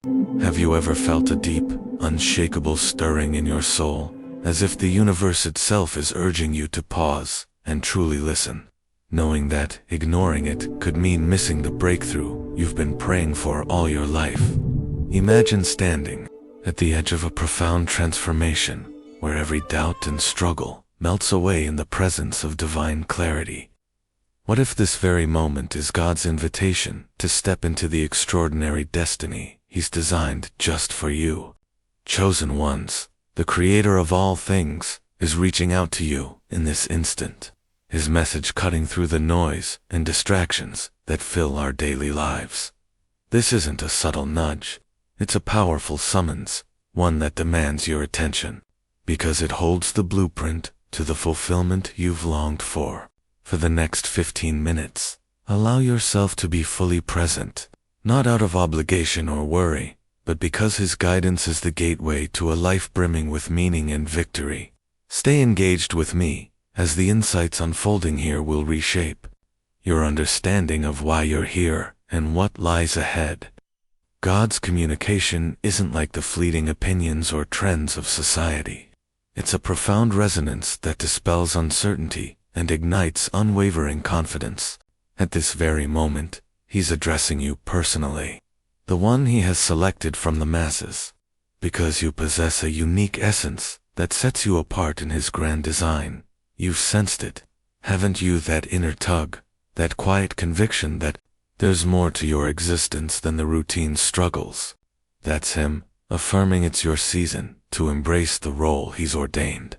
Have you ever felt a deep, unshakable stirring in your soul, as if the universe itself is urging you to pause and truly listen, knowing that ignoring it could mean missing the breakthrough you've been praying for all your life? Imagine standing at the edge of a profound transformation, where every doubt and struggle melts away in the presence of divine clarity. What if this very moment is God's invitation to step into the extraordinary destiny He's designed just for you? Chosen ones, the Creator of all things, is reaching out to you in this instant, His message cutting through the noise and distractions that fill our daily lives. This isn't a subtle nudge, it's a powerful summons, one that demands your attention, because it holds the blueprint to the fulfillment you've longed for. For the next 15 minutes, allow yourself to be fully present, not out of obligation or worry, but because His guidance is the gateway to a life brimming with meaning and victory. Stay engaged with me, as the insights unfolding here will reshape your understanding of why you're here and what lies ahead. God's communication isn't like the fleeting opinions or trends of society. It's a profound resonance that dispels uncertainty and ignites unwavering confidence. At this very moment, He's addressing you personally, the one He has selected from the masses, because you possess a unique essence that sets you apart in His grand design. You've sensed it, haven't you? That inner tug, that quiet conviction that there's more to your existence than the routine struggles. That's Him, affirming it's your season to embrace the role He's ordained.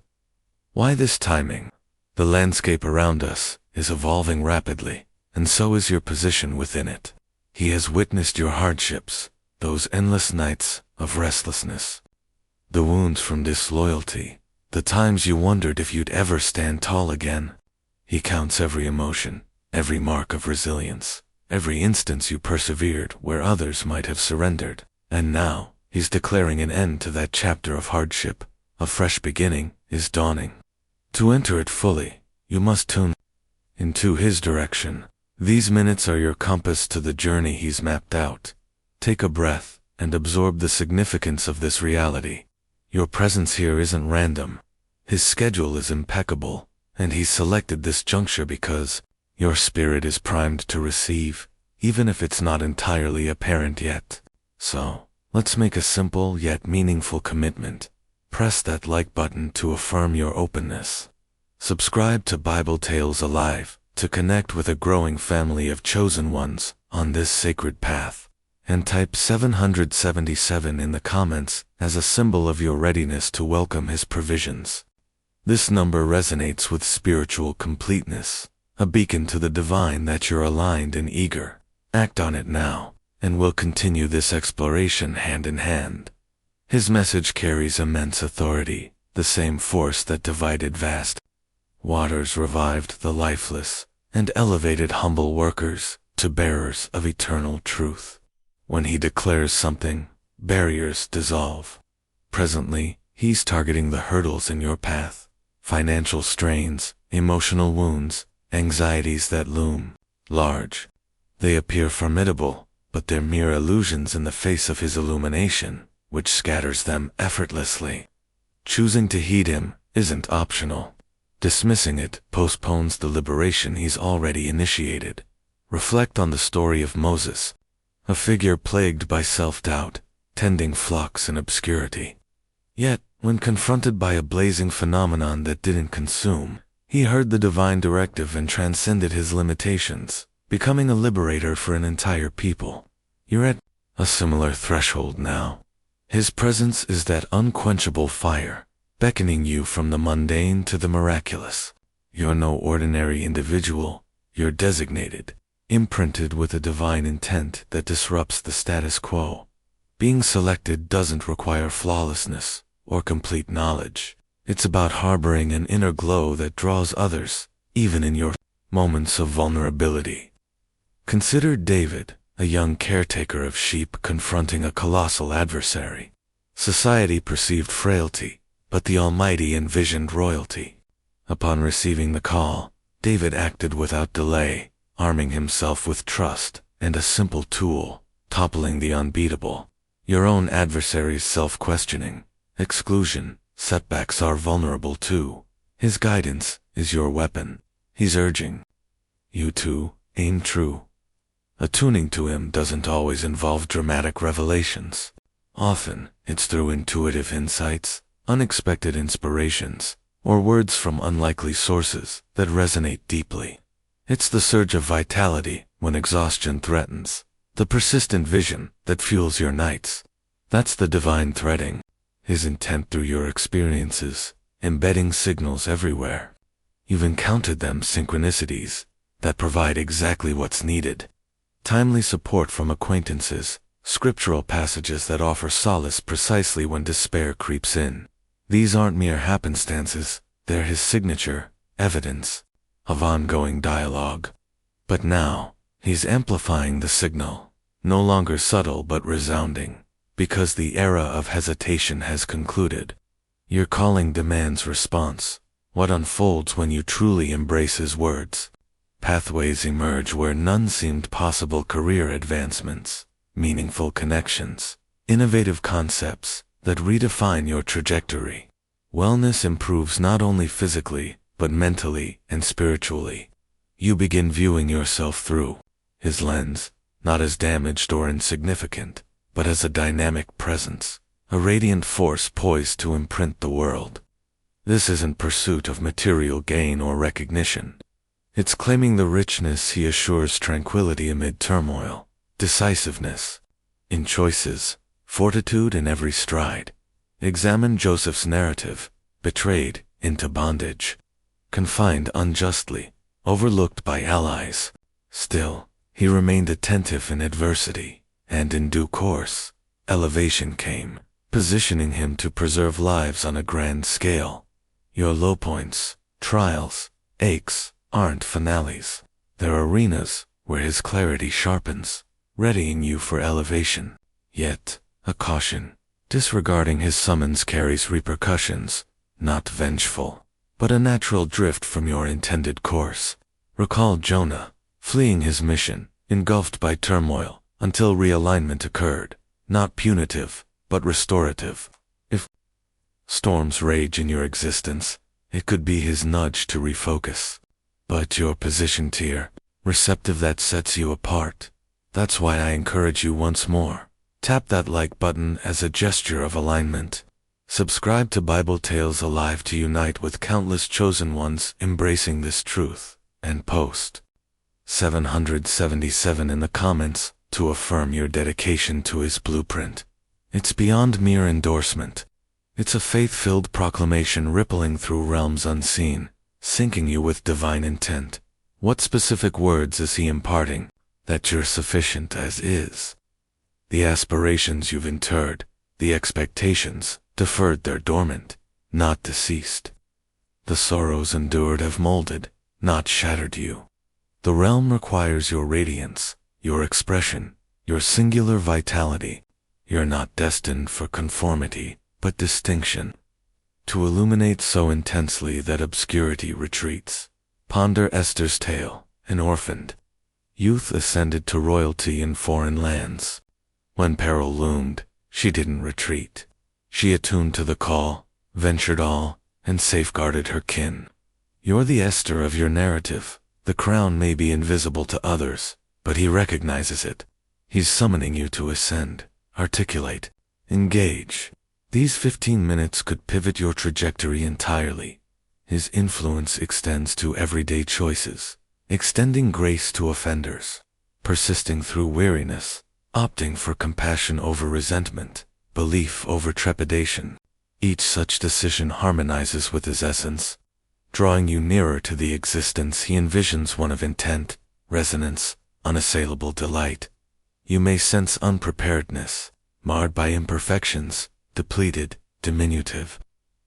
Why this timing? The landscape around us is evolving rapidly, and so is your position within it. He has witnessed your hardships, those endless nights of restlessness, the wounds from disloyalty, the times you wondered if you'd ever stand tall again. He counts every emotion, every mark of resilience, every instance you persevered where others might have surrendered. And now, He's declaring an end to that chapter of hardship. A fresh beginning is dawning. To enter it fully, you must tune into His direction. These minutes are your compass to the journey He's mapped out. Take a breath and absorb the significance of this reality. Your presence here isn't random. His schedule is impeccable, and He's selected this juncture because your spirit is primed to receive, even if it's not entirely apparent yet. So, let's make a simple yet meaningful commitment. Press that like button to affirm your openness. Subscribe to Bible Tales Alive to connect with a growing family of chosen ones on this sacred path. And type 777 in the comments as a symbol of your readiness to welcome His provisions. This number resonates with spiritual completeness, a beacon to the divine that you're aligned and eager. Act on it now, and we'll continue this exploration hand in hand. His message carries immense authority, the same force that divided vast waters revived the lifeless, and elevated humble workers to bearers of eternal truth. When He declares something, barriers dissolve. Presently, He's targeting the hurdles in your path, financial strains, emotional wounds, anxieties that loom large. They appear formidable, but they're mere illusions in the face of His illumination, which scatters them effortlessly. Choosing to heed Him isn't optional. Dismissing it postpones the liberation He's already initiated. Reflect on the story of Moses, a figure plagued by self-doubt, tending flocks in obscurity. Yet, when confronted by a blazing phenomenon that didn't consume, he heard the divine directive and transcended his limitations, becoming a liberator for an entire people. You're at a similar threshold now. His presence is that unquenchable fire, beckoning you from the mundane to the miraculous. You're no ordinary individual, you're designated, imprinted with a divine intent that disrupts the status quo. Being selected doesn't require flawlessness or complete knowledge. It's about harboring an inner glow that draws others, even in your moments of vulnerability. Consider David, a young caretaker of sheep confronting a colossal adversary. Society perceived frailty, but the Almighty envisioned royalty. Upon receiving the call, David acted without delay, arming himself with trust and a simple tool, toppling the unbeatable. Your own adversary's self-questioning, exclusion, setbacks are vulnerable too. His guidance is your weapon. He's urging you to aim true. Attuning to him doesn't always involve dramatic revelations. Often, it's through intuitive insights, unexpected inspirations, or words from unlikely sources that resonate deeply. It's the surge of vitality when exhaustion threatens, the persistent vision that fuels your nights. That's the divine threading, his intent through your experiences, embedding signals everywhere. You've encountered them, synchronicities that provide exactly what's needed. Timely support from acquaintances, scriptural passages that offer solace precisely when despair creeps in. These aren't mere happenstances, they're his signature, evidence of ongoing dialogue. But now, he's amplifying the signal, no longer subtle but resounding, because the era of hesitation has concluded. Your calling demands response. What unfolds when you truly embrace his words? Pathways emerge where none seemed possible, career advancements, meaningful connections, innovative concepts that redefine your trajectory. Wellness improves not only physically, but mentally and spiritually. You begin viewing yourself through his lens, not as damaged or insignificant, but as a dynamic presence, a radiant force poised to imprint the world. This isn't pursuit of material gain or recognition. It's claiming the richness he assures, tranquility amid turmoil, decisiveness in choices, fortitude in every stride. Examine Joseph's narrative, betrayed into bondage, confined unjustly, overlooked by allies. Still, he remained attentive in adversity, and in due course, elevation came, positioning him to preserve lives on a grand scale. Your low points, trials, aches, aren't finales. They're arenas where his clarity sharpens, readying you for elevation. Yet, a caution. Disregarding his summons carries repercussions, not vengeful, but a natural drift from your intended course. Recall Jonah, fleeing his mission, engulfed by turmoil, until realignment occurred, not punitive, but restorative. If storms rage in your existence, it could be his nudge to refocus. But you're positioned here, receptive, that sets you apart. That's why I encourage you once more. Tap that like button as a gesture of alignment. Subscribe to Bible Tales Alive to unite with countless chosen ones embracing this truth. And post 777 in the comments to affirm your dedication to his blueprint. It's beyond mere endorsement. It's a faith-filled proclamation rippling through realms unseen, syncing you with divine intent. What specific words is he imparting? That you're sufficient as is. The aspirations you've interred, the expectations deferred, they're dormant, not deceased. The sorrows endured have molded, not shattered you. The realm requires your radiance, your expression, your singular vitality. You're not destined for conformity, but distinction. To illuminate so intensely that obscurity retreats. Ponder Esther's tale, an orphaned youth ascended to royalty in foreign lands. When peril loomed, she didn't retreat. She attuned to the call, ventured all, and safeguarded her kin. You're the Esther of your narrative. The crown may be invisible to others, but he recognizes it. He's summoning you to ascend, articulate, engage. These 15 minutes could pivot your trajectory entirely. His influence extends to everyday choices, extending grace to offenders, persisting through weariness, opting for compassion over resentment, belief over trepidation. Each such decision harmonizes with his essence, drawing you nearer to the existence he envisions, one of intent, resonance, unassailable delight. You may sense unpreparedness, marred by imperfections, depleted, diminutive.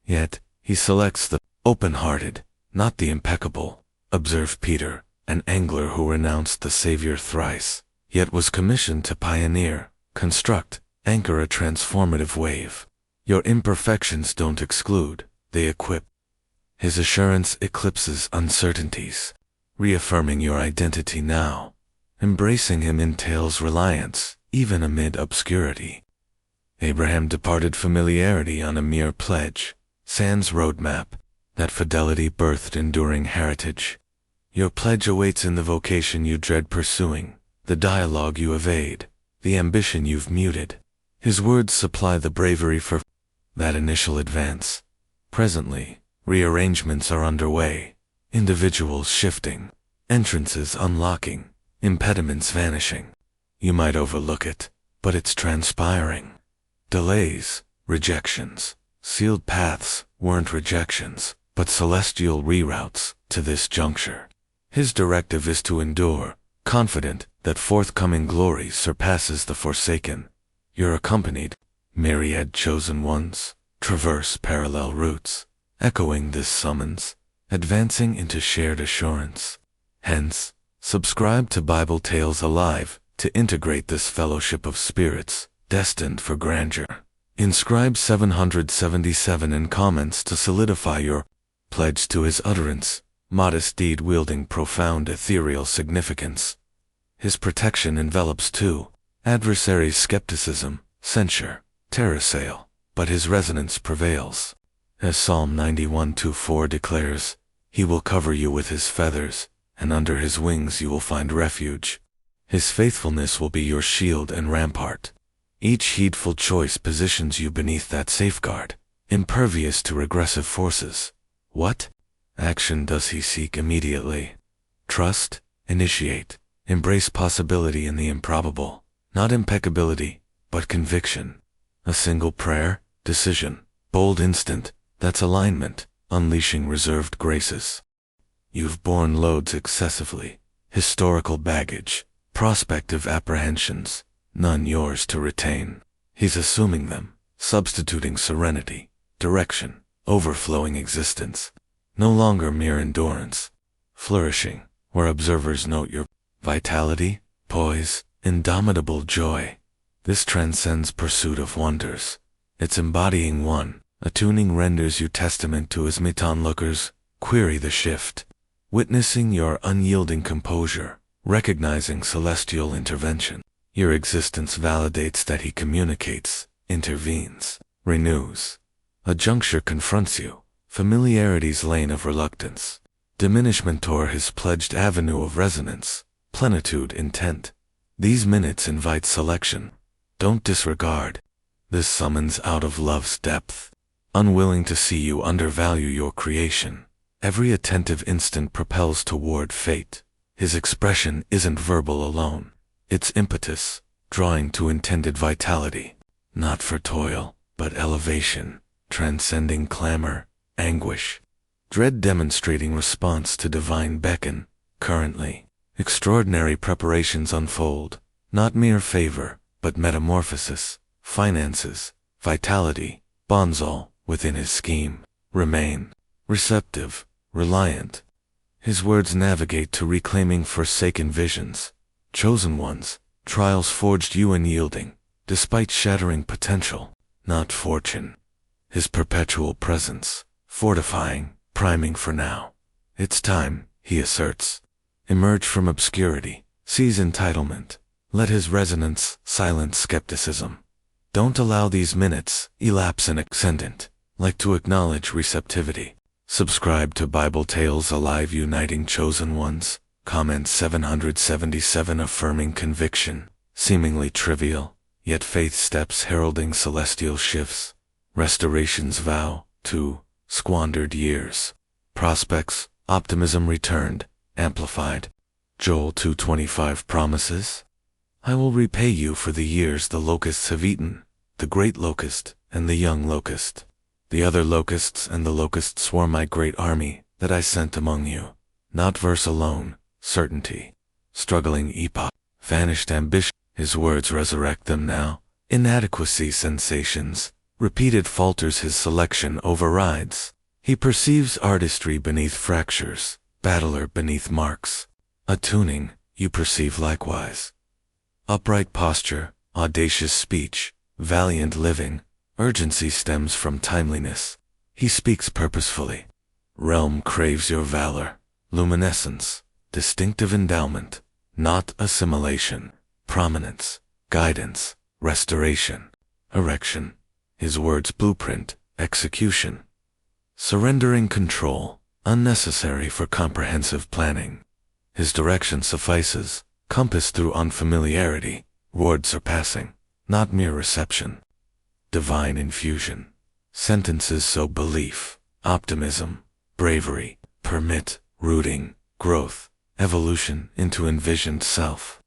Yet, he selects the open-hearted, not the impeccable. Observe Peter, an angler who renounced the Savior thrice, yet was commissioned to pioneer, construct, anchor a transformative wave. Your imperfections don't exclude, they equip. His assurance eclipses uncertainties, reaffirming your identity now. Embracing him entails reliance, even amid obscurity. Abraham departed familiarity on a mere pledge, sans roadmap. That fidelity birthed enduring heritage. Your pledge awaits in the vocation you dread pursuing, the dialogue you evade, the ambition you've muted. His words supply the bravery for that initial advance. Presently, rearrangements are underway, individuals shifting, entrances unlocking, impediments vanishing. You might overlook it, but it's transpiring. Delays, rejections, sealed paths weren't rejections, but celestial reroutes to this juncture. His directive is to endure, confident that forthcoming glory surpasses the forsaken. You're accompanied, myriad chosen ones, traverse parallel routes, echoing this summons, advancing into shared assurance. Hence, subscribe to Bible Tales Alive to integrate this fellowship of spirits, destined for grandeur. Inscribe 777 in comments to solidify your pledge to his utterance, modest deed wielding profound ethereal significance. His protection envelops too, adversaries' skepticism, censure, terrassail, but his resonance prevails. As Psalm 91:4 declares, he will cover you with his feathers, and under his wings you will find refuge. His faithfulness will be your shield and rampart. Each heedful choice positions you beneath that safeguard, impervious to regressive forces. What action does he seek immediately? Trust, initiate, embrace possibility in the improbable, not impeccability, but conviction. A single prayer, decision, bold instant, that's alignment, unleashing reserved graces. You've borne loads excessively, historical baggage, prospective apprehensions, none yours to retain. He's assuming them, substituting serenity, direction, overflowing existence. No longer mere endurance. Flourishing, where observers note your vitality, poise, indomitable joy. This transcends pursuit of wonders. It's embodying one. Attuning renders you testament to his onlookers. Query the shift. Witnessing your unyielding composure, recognizing celestial intervention. Your existence validates that he communicates, intervenes, renews. A juncture confronts you, familiarity's lane of reluctance. Diminishment o'er his pledged avenue of resonance, plenitude intent. These minutes invite selection. Don't disregard. This summons out of love's depth. Unwilling to see you undervalue your creation. Every attentive instant propels toward fate. His expression isn't verbal alone. It's impetus, drawing to intended vitality. Not for toil, but elevation, transcending clamor, anguish. Dread demonstrating response to divine beckon. Currently, extraordinary preparations unfold. Not mere favor, but metamorphosis, finances, vitality, bonsall. Within his scheme, remain receptive, reliant. His words navigate to reclaiming forsaken visions, chosen ones. Trials forged you unyielding, despite shattering potential, not fortune. His perpetual presence, fortifying, priming for now. It's time, he asserts. Emerge from obscurity, seize entitlement. Let his resonance silence skepticism. Don't allow these minutes elapse in ascendant. Like to acknowledge receptivity. Subscribe to Bible Tales Alive uniting chosen ones. Comment 777 affirming conviction. Seemingly trivial, yet faith steps heralding celestial shifts. Restoration's vow to squandered years. Prospects, optimism returned, amplified. Joel 2:25 promises. I will repay you for the years the locusts have eaten, the great locust and the young locust. The other locusts and the locusts swarm my great army that I sent among you. Not verse alone, certainty. Struggling epoch, vanished ambition. His words resurrect them now. Inadequacy sensations. Repeated falters his selection overrides. He perceives artistry beneath fractures, battler beneath marks. Attuning, you perceive likewise. Upright posture, audacious speech, valiant living. Urgency stems from timeliness. He speaks purposefully. Realm craves your valor, luminescence, distinctive endowment, not assimilation, prominence, guidance, restoration. erection. His words blueprint, execution. Surrendering control, unnecessary for comprehensive planning. His direction suffices, compass through unfamiliarity, word surpassing, not mere reception. Divine infusion. Sentences sow belief, optimism, bravery, permit, rooting, growth, evolution into envisioned self.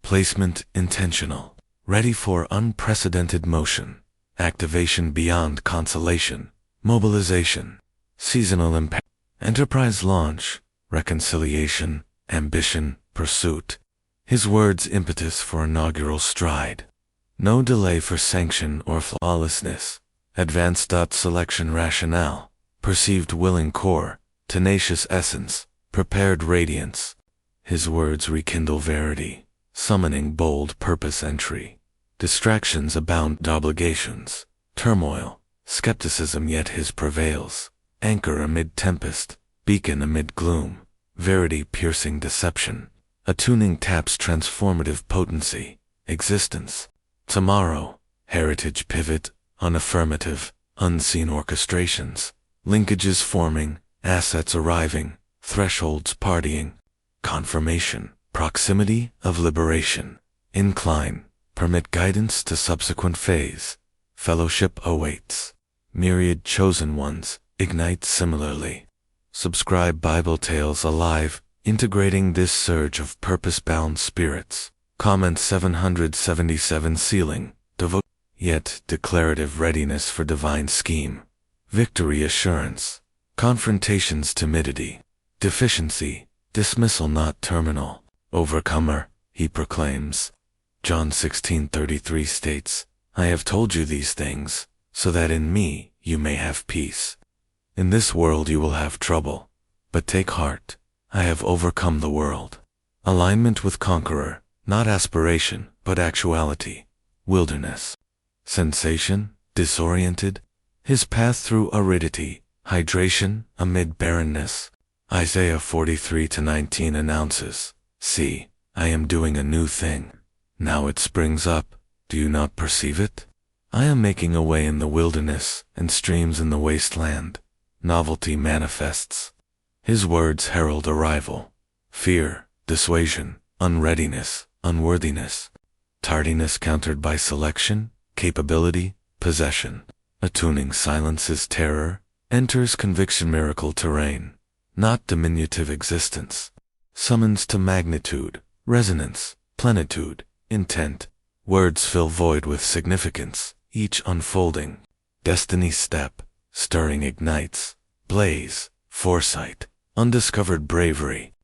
Placement intentional, ready for unprecedented motion, activation beyond consolation, mobilization, seasonal impact, enterprise launch, reconciliation, ambition, pursuit. His words impetus for inaugural stride. No delay for sanction or flawlessness. Advanced selection rationale, perceived willing core, tenacious essence, prepared radiance. His words rekindle verity, summoning bold purpose entry. Distractions abound obligations, turmoil, skepticism yet his prevails. Anchor amid tempest, beacon amid gloom, verity piercing deception. Attuning taps transformative potency, existence. Tomorrow, heritage pivot, unaffirmative, unseen orchestrations, linkages forming, assets arriving, thresholds partying, confirmation, proximity of liberation, incline, permit guidance to subsequent phase, fellowship awaits, myriad chosen ones, ignite similarly. Subscribe Bible Tales Alive, integrating this surge of purpose-bound spirits. Comment 777 sealing, devote, yet declarative readiness for divine scheme. Victory assurance. Confrontation's timidity. Deficiency, dismissal not terminal. Overcomer, he proclaims. John 16:33 states, I have told you these things, so that in me you may have peace. In this world you will have trouble, but take heart, I have overcome the world. Alignment with conqueror, not aspiration, but actuality. Wilderness. Sensation, disoriented. His path through aridity, hydration amid barrenness. Isaiah 43:19 announces, See, I am doing a new thing. Now it springs up, do you not perceive it? I am making a way in the wilderness and streams in the wasteland. Novelty manifests. His words herald arrival. Fear, dissuasion, unreadiness, unworthiness. Tardiness countered by selection, capability, possession. Attuning silences terror, enters conviction miracle terrain. Not diminutive existence. Summons to magnitude, resonance, plenitude, intent. Words fill void with significance, each unfolding. Destiny step, stirring ignites, blaze, foresight, undiscovered bravery.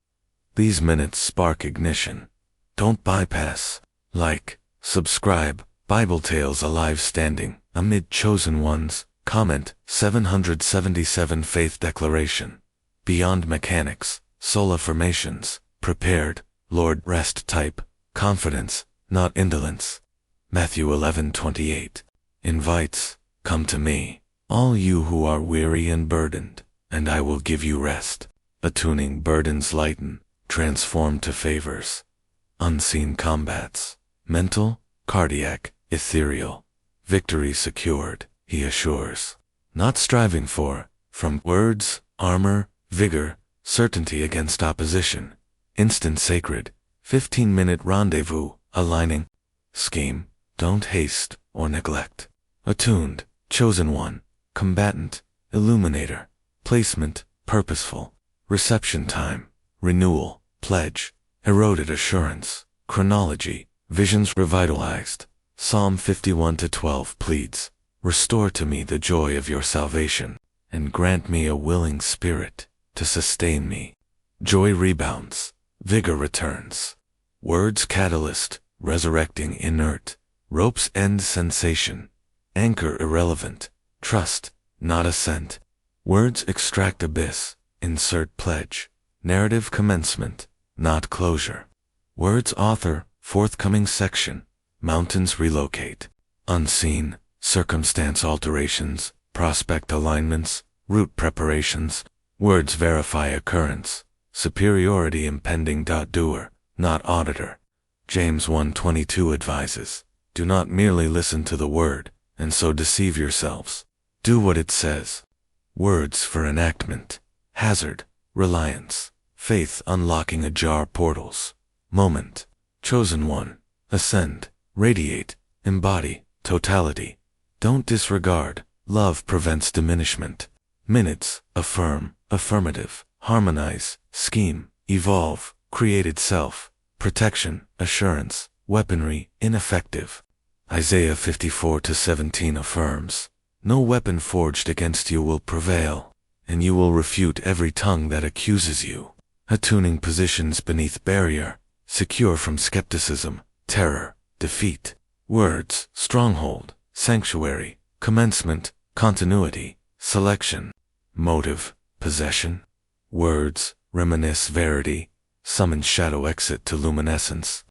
These minutes spark ignition. Don't bypass. Like, subscribe, Bible Tales Alive standing, amid chosen ones. Comment 777 faith declaration. Beyond mechanics, soul affirmations, prepared, Lord rest type, confidence, not indolence. Matthew 11:28. Invites, come to me, all you who are weary and burdened, and I will give you rest. Attuning burdens lighten, transform to favors. Unseen combats, mental, cardiac, ethereal. Victory secured, he assures. Not striving for, from words, armor, vigor, certainty against opposition. Instant sacred, 15-minute rendezvous, aligning. Scheme, don't haste or neglect. Attuned, chosen one, combatant, illuminator. Placement, purposeful. Reception time, renewal, pledge. Eroded assurance, chronology, visions revitalized. Psalm 51:12 pleads, restore to me the joy of your salvation, and grant me a willing spirit to sustain me. Joy rebounds, vigor returns. Words catalyst, resurrecting inert. Ropes end sensation. Anchor irrelevant. Trust, not assent. Words extract abyss, insert pledge. Narrative commencement, not closure. Words author, forthcoming section. Mountains relocate. Unseen, circumstance alterations, prospect alignments, route preparations. Words verify occurrence. Superiority impending. Doer, not auditor. James 1:22 advises, do not merely listen to the word, and so deceive yourselves. Do what it says. Words for enactment. Hazard, reliance, faith unlocking ajar portals. Moment, chosen one, ascend, radiate, embody, totality. Don't disregard, love prevents diminishment. Minutes, affirm, affirmative, harmonize, scheme, evolve, created self, protection, assurance, weaponry, ineffective. Isaiah 54:17 affirms, no weapon forged against you will prevail, and you will refute every tongue that accuses you. Attuning positions beneath barrier, secure from skepticism, terror, defeat. Words, stronghold, sanctuary, commencement, continuity, selection. Motive, possession. Words, reminisce verity, summon shadow exit to luminescence.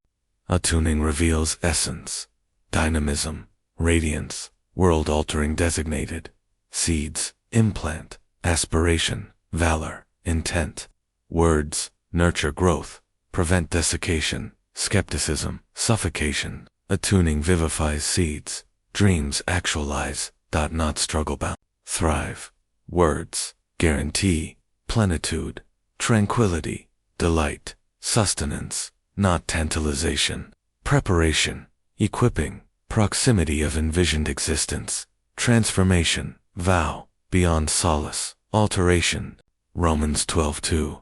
Attuning reveals essence, dynamism, radiance, world-altering designated. Seeds, implant, aspiration, valor, intent. Words, nurture growth, prevent desiccation, skepticism, suffocation. Attuning vivifies seeds, dreams actualize, not struggle bound. Thrive. Words, guarantee, plenitude, tranquility, delight, sustenance, not tantalization. Preparation, equipping, proximity of envisioned existence. Transformation, vow, beyond solace, alteration. Romans 12:2.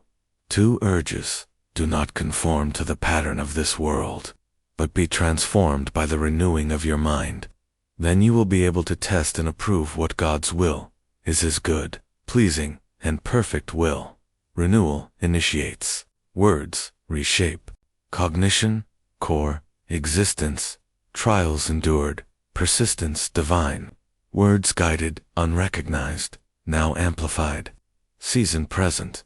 Two urges, do not conform to the pattern of this world, but be transformed by the renewing of your mind. Then you will be able to test and approve what God's will is, His good, pleasing, and perfect will. Renewal initiates. Words reshape. Cognition, core, existence, trials endured, persistence divine. Words guided, unrecognized, now amplified. Season present.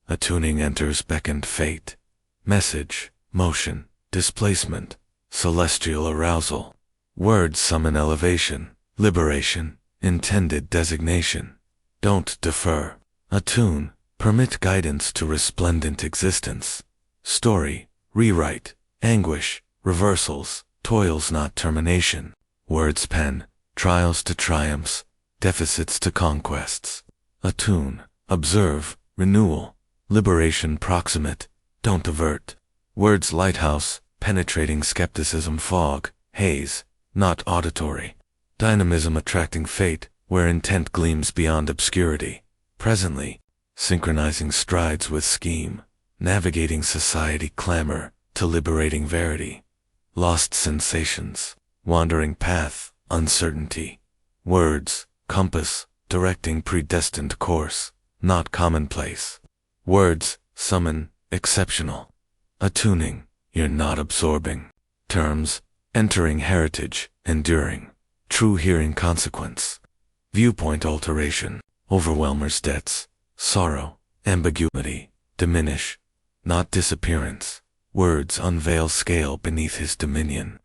Attuning enters beckoned fate. Message, motion, displacement, celestial arousal. Words summon elevation, liberation, intended designation. Don't defer. Attune, permit guidance to resplendent existence. Story, rewrite, anguish, reversals, toils not termination. Words pen, trials to triumphs, deficits to conquests. Attune, observe, renewal, liberation proximate, don't avert. Words lighthouse, penetrating skepticism fog, haze, not auditory. Dynamism attracting fate, where intent gleams beyond obscurity. Presently, synchronizing strides with scheme, navigating society clamor to liberating verity. Lost sensations, wandering path, uncertainty. Words, compass, directing predestined course, not commonplace. Words, summon, exceptional. Attuning, you're not absorbing. Terms, entering heritage, enduring. True hearing consequence. Viewpoint alteration, overwhelmers debts, sorrow, ambiguity, diminish, not disappearance. Words unveil scale beneath His dominion.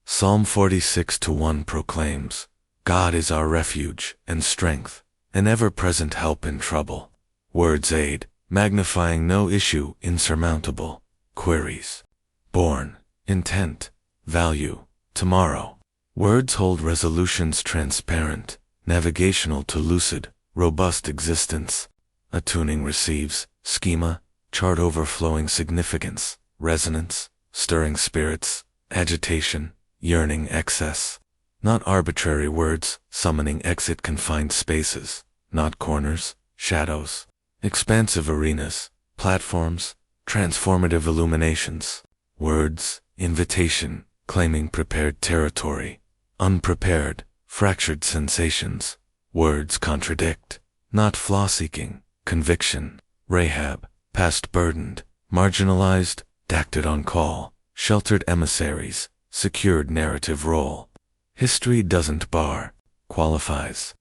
Psalm 46:1 proclaims, God is our refuge and strength, an ever-present help in trouble. Words aid, magnifying no issue insurmountable. Queries. Born, intent, value, tomorrow. Words hold resolutions transparent, navigational to lucid, robust existence. Attuning receives, schema, chart overflowing significance, resonance, stirring spirits, agitation, yearning excess. Not arbitrary words, summoning exit confined spaces, not corners, shadows. Expansive arenas, platforms, transformative illuminations. Words, invitation, claiming prepared territory. Unprepared, fractured sensations. Words contradict, not flaw-seeking, conviction. Rahab, past burdened, marginalized, acted on call. Sheltered emissaries, secured narrative role. History doesn't bar, qualifies.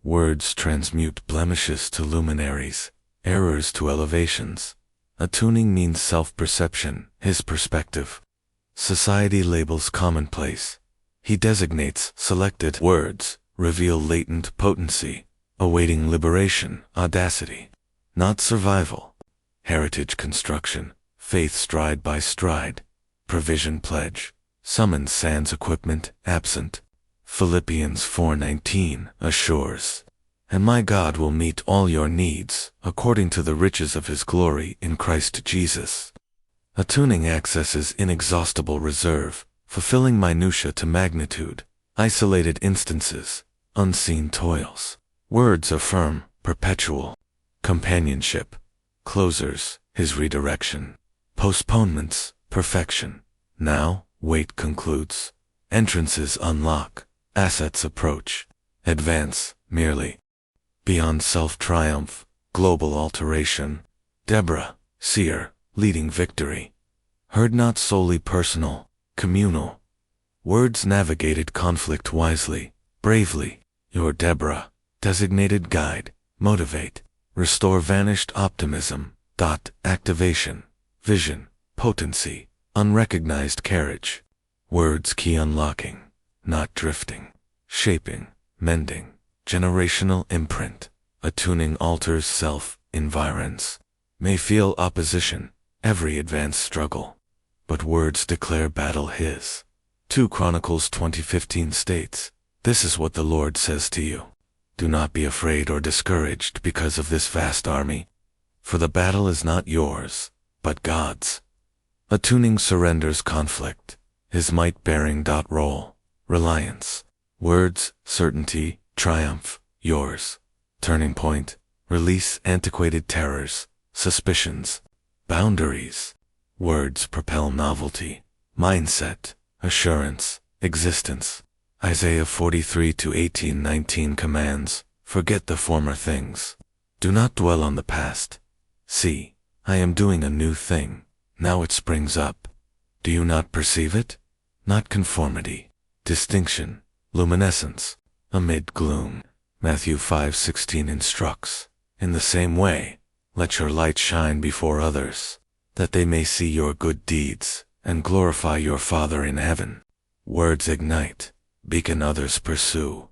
Words transmute blemishes to luminaries, errors to elevations. Attuning means self-perception, His perspective. Society labels commonplace. He designates selected. Words reveal latent potency, awaiting liberation, audacity. Not survival. Heritage construction, faith stride by stride. Provision pledge, summons sans equipment, absent. Philippians 4:19 assures, "And my God will meet all your needs, according to the riches of his glory in Christ Jesus." Attuning accesses inexhaustible reserve, fulfilling minutia to magnitude, isolated instances, unseen toils. Words affirm, perpetual. Companionship. Closers, his redirection. Postponements, perfection. Now, wait concludes. Entrances unlock. Assets approach. Advance, merely. Beyond self-triumph, global alteration. Deborah, seer, leading victory. Heard not solely personal, communal. Words navigated conflict wisely, bravely. Your Deborah, designated guide, motivate, restore vanished optimism. Activation, vision, potency, unrecognized carriage. Words key unlocking, not drifting, shaping, mending, generational imprint. Attuning alters self-environs. May feel opposition, every advance struggle. But words declare battle his. 2 Chronicles 20:15 states, "This is what the Lord says to you. Do not be afraid or discouraged because of this vast army, for the battle is not yours, but God's." Attuning surrenders conflict, his might-bearing. Role, reliance. Words, certainty, triumph, yours. Turning point, release antiquated terrors, suspicions, boundaries. Words propel novelty, mindset, assurance, existence. Isaiah 43:18-19 commands, "Forget the former things. Do not dwell on the past. See, I am doing a new thing. Now it springs up. Do you not perceive it?" Not conformity, distinction, luminescence, amid gloom. Matthew 5:16 instructs, "In the same way, let your light shine before others, that they may see your good deeds and glorify your Father in heaven." Words ignite, beacon others pursue.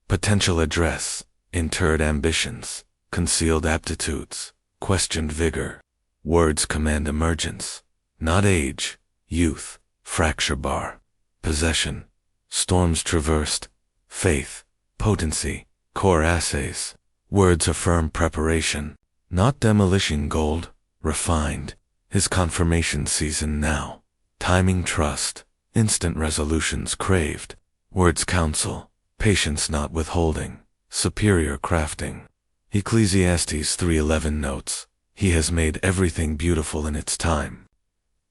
Potential address, interred ambitions, concealed aptitudes, questioned vigor. Words command emergence, not age, youth, fracture bar, possession, storms traversed, faith, potency, core assays. Words affirm preparation, not demolition gold, refined. His confirmation season now. Timing trust, instant resolutions craved. Words counsel, patience not withholding, superior crafting. Ecclesiastes 3:11 notes, "He has made everything beautiful in its time.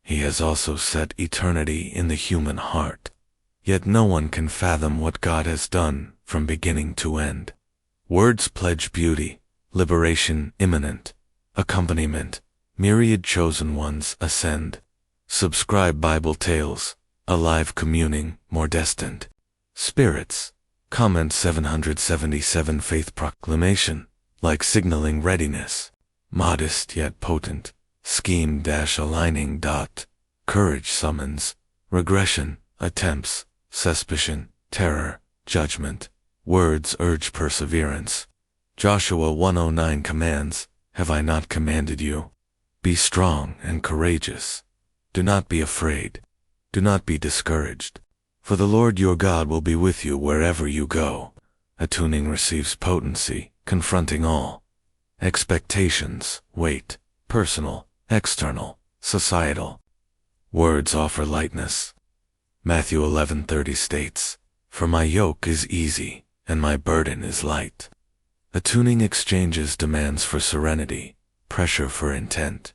He has also set eternity in the human heart. Yet no one can fathom what God has done from beginning to end." Words pledge beauty, liberation imminent, accompaniment, myriad chosen ones ascend. Subscribe Bible Tales, alive communing, more destined. Spirits, comment 777 faith proclamation, like signaling readiness, modest yet potent, scheme-aligning. Courage summons, regression, attempts, suspicion, terror, judgment. Words urge perseverance. Joshua 1:09 commands, "Have I not commanded you? Be strong and courageous. Do not be afraid. Do not be discouraged. For the Lord your God will be with you wherever you go." Attuning receives potency, confronting all expectations, weight, personal, external, societal. Words offer lightness. Matthew 11:30 states, "For my yoke is easy, and my burden is light." Attuning exchanges demands for serenity, pressure for intent.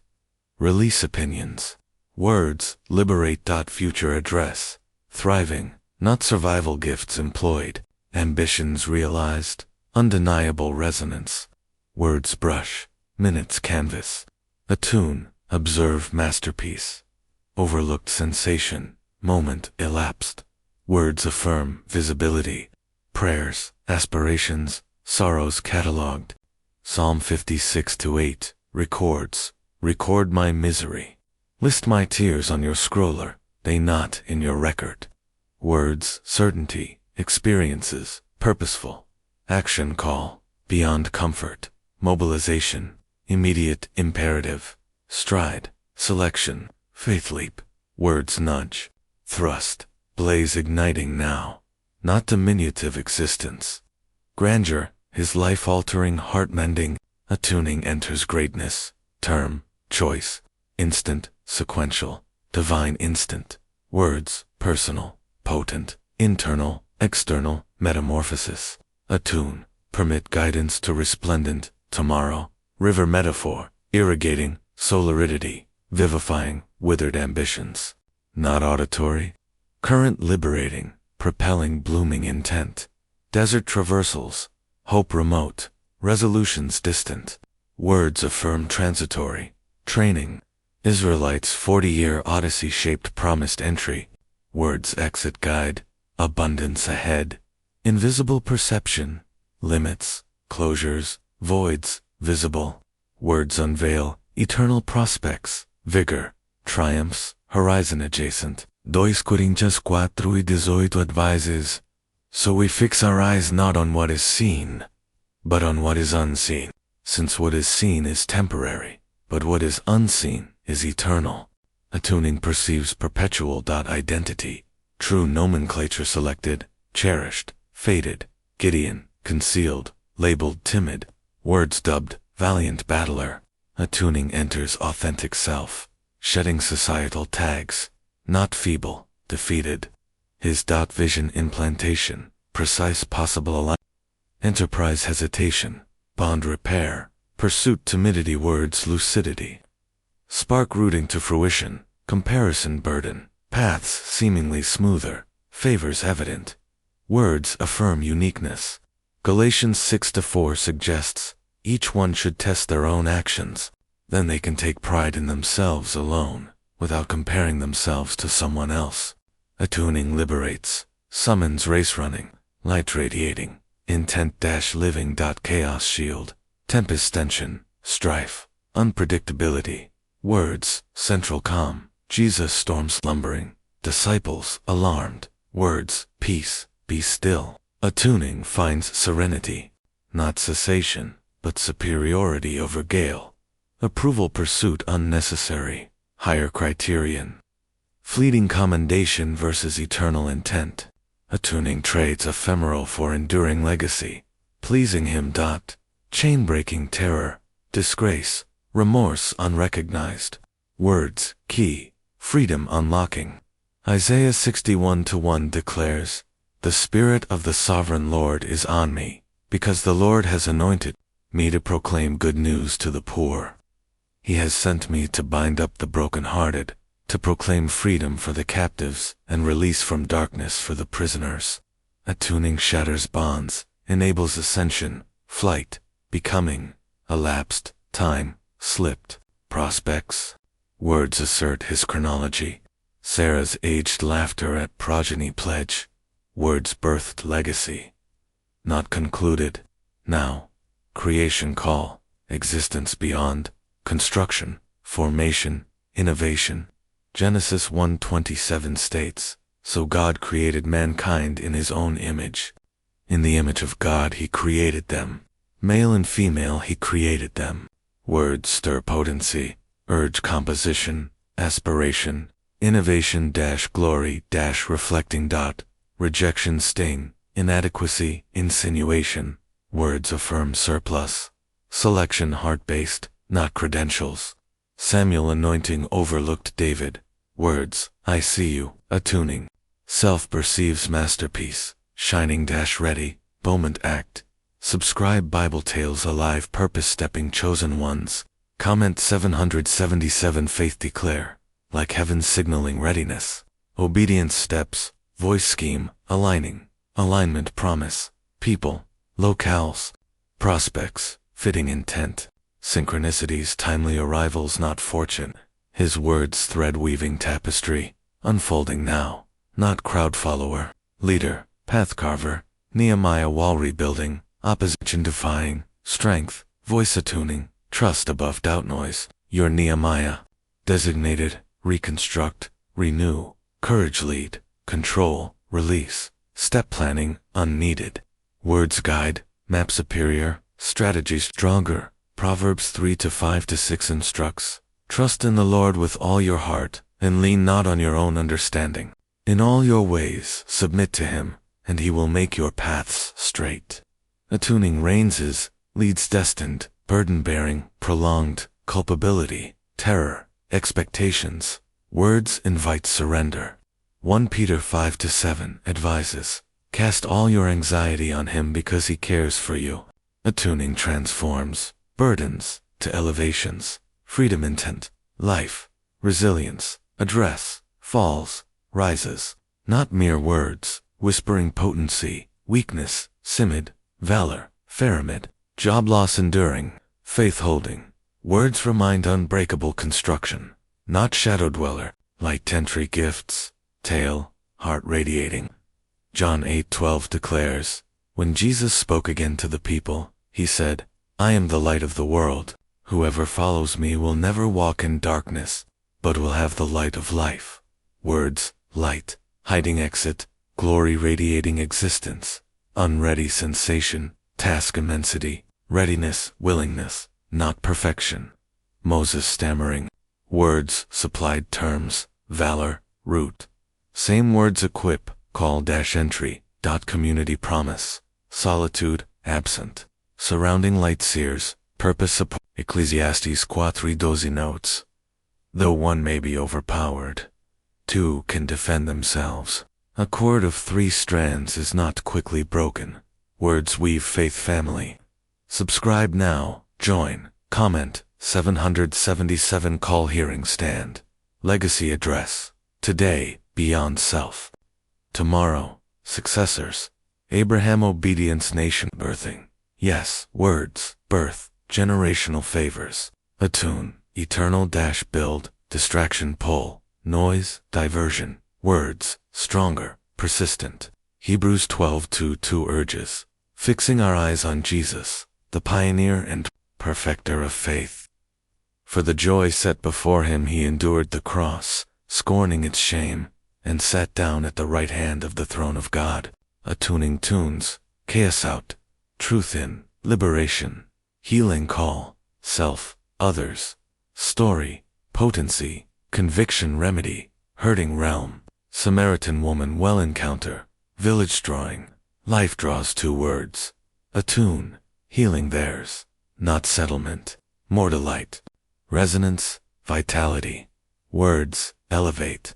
Release opinions. Words liberate. Future address, thriving, not survival gifts employed, ambitions realized, undeniable resonance. Words brush, minutes canvas. Attune, observe masterpiece. Overlooked sensation, moment elapsed. Words affirm visibility. Prayers, aspirations, sorrows catalogued. Psalm 56:8 records, "Record my misery. List my tears on your scroller, they not in your record." Words, certainty, experiences, purposeful. Action call, beyond comfort, mobilization, immediate imperative. Stride, selection, faith leap. Words nudge, thrust, blaze igniting now. not diminutive existence. Grandeur, his life-altering, heart-mending, attuning enters greatness, term, choice, instant, sequential, divine instant, words, personal, potent, internal, external, metamorphosis, attune, permit guidance to resplendent, tomorrow, river metaphor, irrigating, solaridity, vivifying, withered ambitions, not auditory, current liberating, propelling blooming intent, desert traversals, hope remote, resolutions distant, words affirm transitory, training, Israelites 40-year odyssey-shaped promised entry, words exit guide, abundance ahead, invisible perception, limits, closures, voids, visible, words unveil, eternal prospects, vigor, triumphs, horizon adjacent. 2 Coríntios 4:18 advises, so we fix our eyes not on what is seen, but on what is unseen, since what is seen is temporary, but what is unseen is eternal. Attuning perceives perpetual. Identity, true nomenclature selected, cherished, fated, Gideon, concealed, labeled timid, words dubbed, valiant battler. Attuning enters authentic self, shedding societal tags, not feeble, defeated. His vision implantation, precise possible alignment. Enterprise hesitation, bond repair, pursuit timidity words lucidity. Spark rooting to fruition, comparison burden, paths seemingly smoother, favors evident. Words affirm uniqueness. Galatians 6:4 suggests, each one should test their own actions, then they can take pride in themselves alone, without comparing themselves to someone else. Attuning liberates, summons race running, light radiating, intent-living. Chaos shield, tempest tension, strife, unpredictability, words, central calm, Jesus storm slumbering, disciples alarmed, words, peace, be still. Attuning finds serenity, not cessation, but superiority over gale. Approval pursuit unnecessary, higher criterion. Fleeting commendation versus eternal intent. Attuning trades ephemeral for enduring legacy, pleasing him. Chain-breaking terror, disgrace, remorse unrecognized. Words, key, freedom unlocking. Isaiah 61:1 declares, the Spirit of the Sovereign Lord is on me, because the Lord has anointed me to proclaim good news to the poor. He has sent me to bind up the brokenhearted, to proclaim freedom for the captives and release from darkness for the prisoners. Attuning shatters bonds, enables ascension, flight, becoming, elapsed, time, slipped, prospects. Words assert his chronology. Sarah's aged laughter at progeny pledge. Words birthed legacy. Not concluded. Now. Creation call. Existence beyond. Construction. Formation. Innovation. Genesis 1:27 states, so God created mankind in his own image. In the image of God he created them. Male and female he created them. Words stir potency, urge composition, aspiration, innovation-glory-reflecting. Rejection sting, inadequacy, insinuation. Words affirm surplus. Selection heart-based, not credentials. Samuel anointing overlooked David. Words, I see you, attuning. Self perceives masterpiece, shining-ready, moment act. Subscribe Bible Tales Alive purpose stepping chosen ones. Comment 777 faith declare, like heaven signaling readiness. Obedience steps, voice scheme, aligning, alignment promise, people, locales, prospects, fitting intent. Synchronicities timely arrivals not fortune. His words thread weaving tapestry, unfolding now, not crowd follower, leader, path carver, Nehemiah wall rebuilding, opposition defying, strength, voice attuning, trust above doubt noise, your Nehemiah. Designated, reconstruct, renew, courage lead, control, release, step planning, unneeded. Words guide, map superior, strategy stronger. Proverbs 3:5-6 instructs, trust in the Lord with all your heart, and lean not on your own understanding. In all your ways submit to him, and he will make your paths straight. Attuning reins is, leads destined, burden-bearing, prolonged, culpability, terror, expectations. Words invite surrender. 1 Peter 5-7 advises, cast all your anxiety on him because he cares for you. Attuning transforms burdens to elevations, freedom, intent, life, resilience, address, falls, rises, not mere words, whispering potency, weakness, simid, valor, pheramid, job loss, enduring, faith holding. Words remind unbreakable construction, not shadow dweller, light entry gifts, tail, heart radiating. John 8:12 declares, when Jesus spoke again to the people, he said, I am the light of the world. Whoever follows me will never walk in darkness, but will have the light of life. Words, light, hiding exit, glory radiating existence, unready sensation, task immensity, readiness, willingness, not perfection. Moses stammering. Words, supplied terms, valor, root. Same words equip, call entry, community promise, solitude, absent. Surrounding light seers, purpose support. Ecclesiastes 4:12 notes. Though one may be overpowered, two can defend themselves. A cord of 3 strands is not quickly broken. Words weave faith family. Subscribe now, join, comment. 777 call hearing stand. Legacy address. Today, beyond self. Tomorrow, successors. Abraham obedience nation birthing. Yes, words, birth, generational favors. Attune, eternal build, distraction pull, noise, diversion. Words, stronger, persistent. Hebrews 12:2 urges, fixing our eyes on Jesus, the pioneer and perfecter of faith. For the joy set before him he endured the cross, scorning its shame, and sat down at the right hand of the throne of God. Attuning tunes, chaos out, truth in, liberation, healing call, self, others, story, potency, conviction remedy, hurting realm, Samaritan woman well encounter, village drawing, life draws 2 words. Attune, healing theirs, not settlement, more delight. Resonance, vitality. Words, elevate.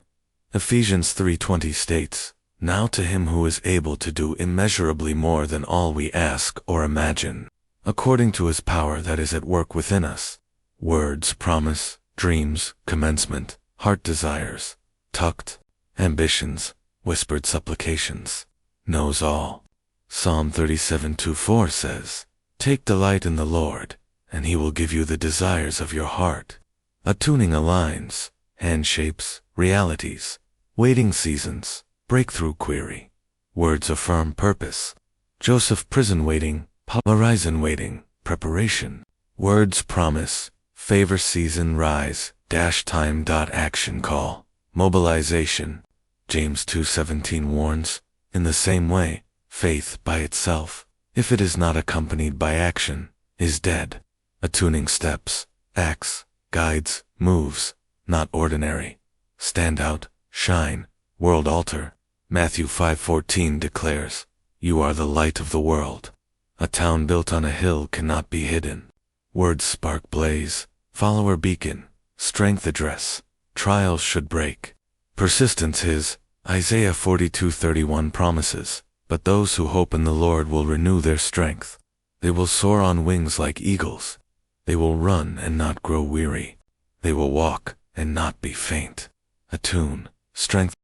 Ephesians 3:20 states, now to him who is able to do immeasurably more than all we ask or imagine, according to his power that is at work within us. Words, promise, dreams, commencement, heart desires, tucked, ambitions, whispered supplications, knows all. Psalm 37:2-4 says, take delight in the Lord, and he will give you the desires of your heart. Attuning aligns, hand shapes, realities, waiting seasons, breakthrough query. Words affirm purpose. Joseph prison waiting, horizon waiting, preparation. Words promise, favor season rise, time. Action call, mobilization. James 2:17 warns, in the same way, faith by itself, if it is not accompanied by action, is dead. Attuning steps, acts, guides, moves, not ordinary. Stand out, shine, world alter. Matthew 5:14 declares, you are the light of the world. A town built on a hill cannot be hidden. Words spark blaze, follower beacon, strength address, trials should break. Persistence his, Isaiah 42:31 promises, but those who hope in the Lord will renew their strength. They will soar on wings like eagles. They will run and not grow weary. They will walk and not be faint. Attune, strength.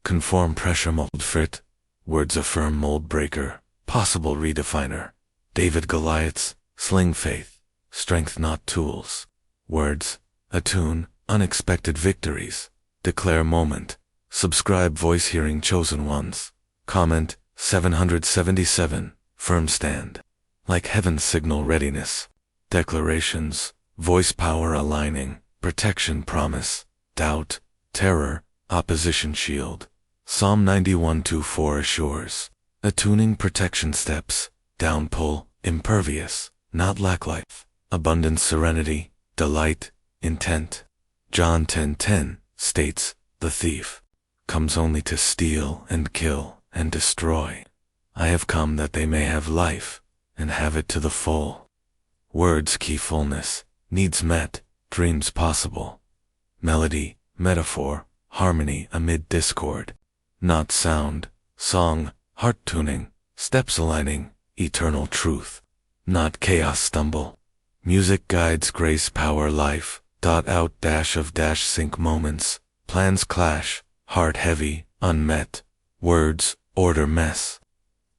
Conform pressure mold fit. Words affirm mold breaker, possible redefiner. David Goliaths, sling faith, strength not tools. Words, attune, unexpected victories. Declare moment. Subscribe voice hearing chosen ones. Comment, 777, firm stand. Like heaven's signal readiness. Declarations, voice power aligning, protection promise, doubt, terror, opposition shield. Psalm 91:2-4 assures, attuning protection steps, down pull, impervious, not lack life, abundance serenity, delight, intent. John 10:10 states, the thief comes only to steal and kill and destroy. I have come that they may have life, and have it to the full. Words key fullness, needs met, dreams possible. Melody, metaphor, harmony amid discord. Not sound, song, heart tuning, steps aligning, eternal truth. Not chaos stumble. Music guides grace power life. Out dash of dash sync moments. Plans clash, heart heavy, unmet. Words, order mess.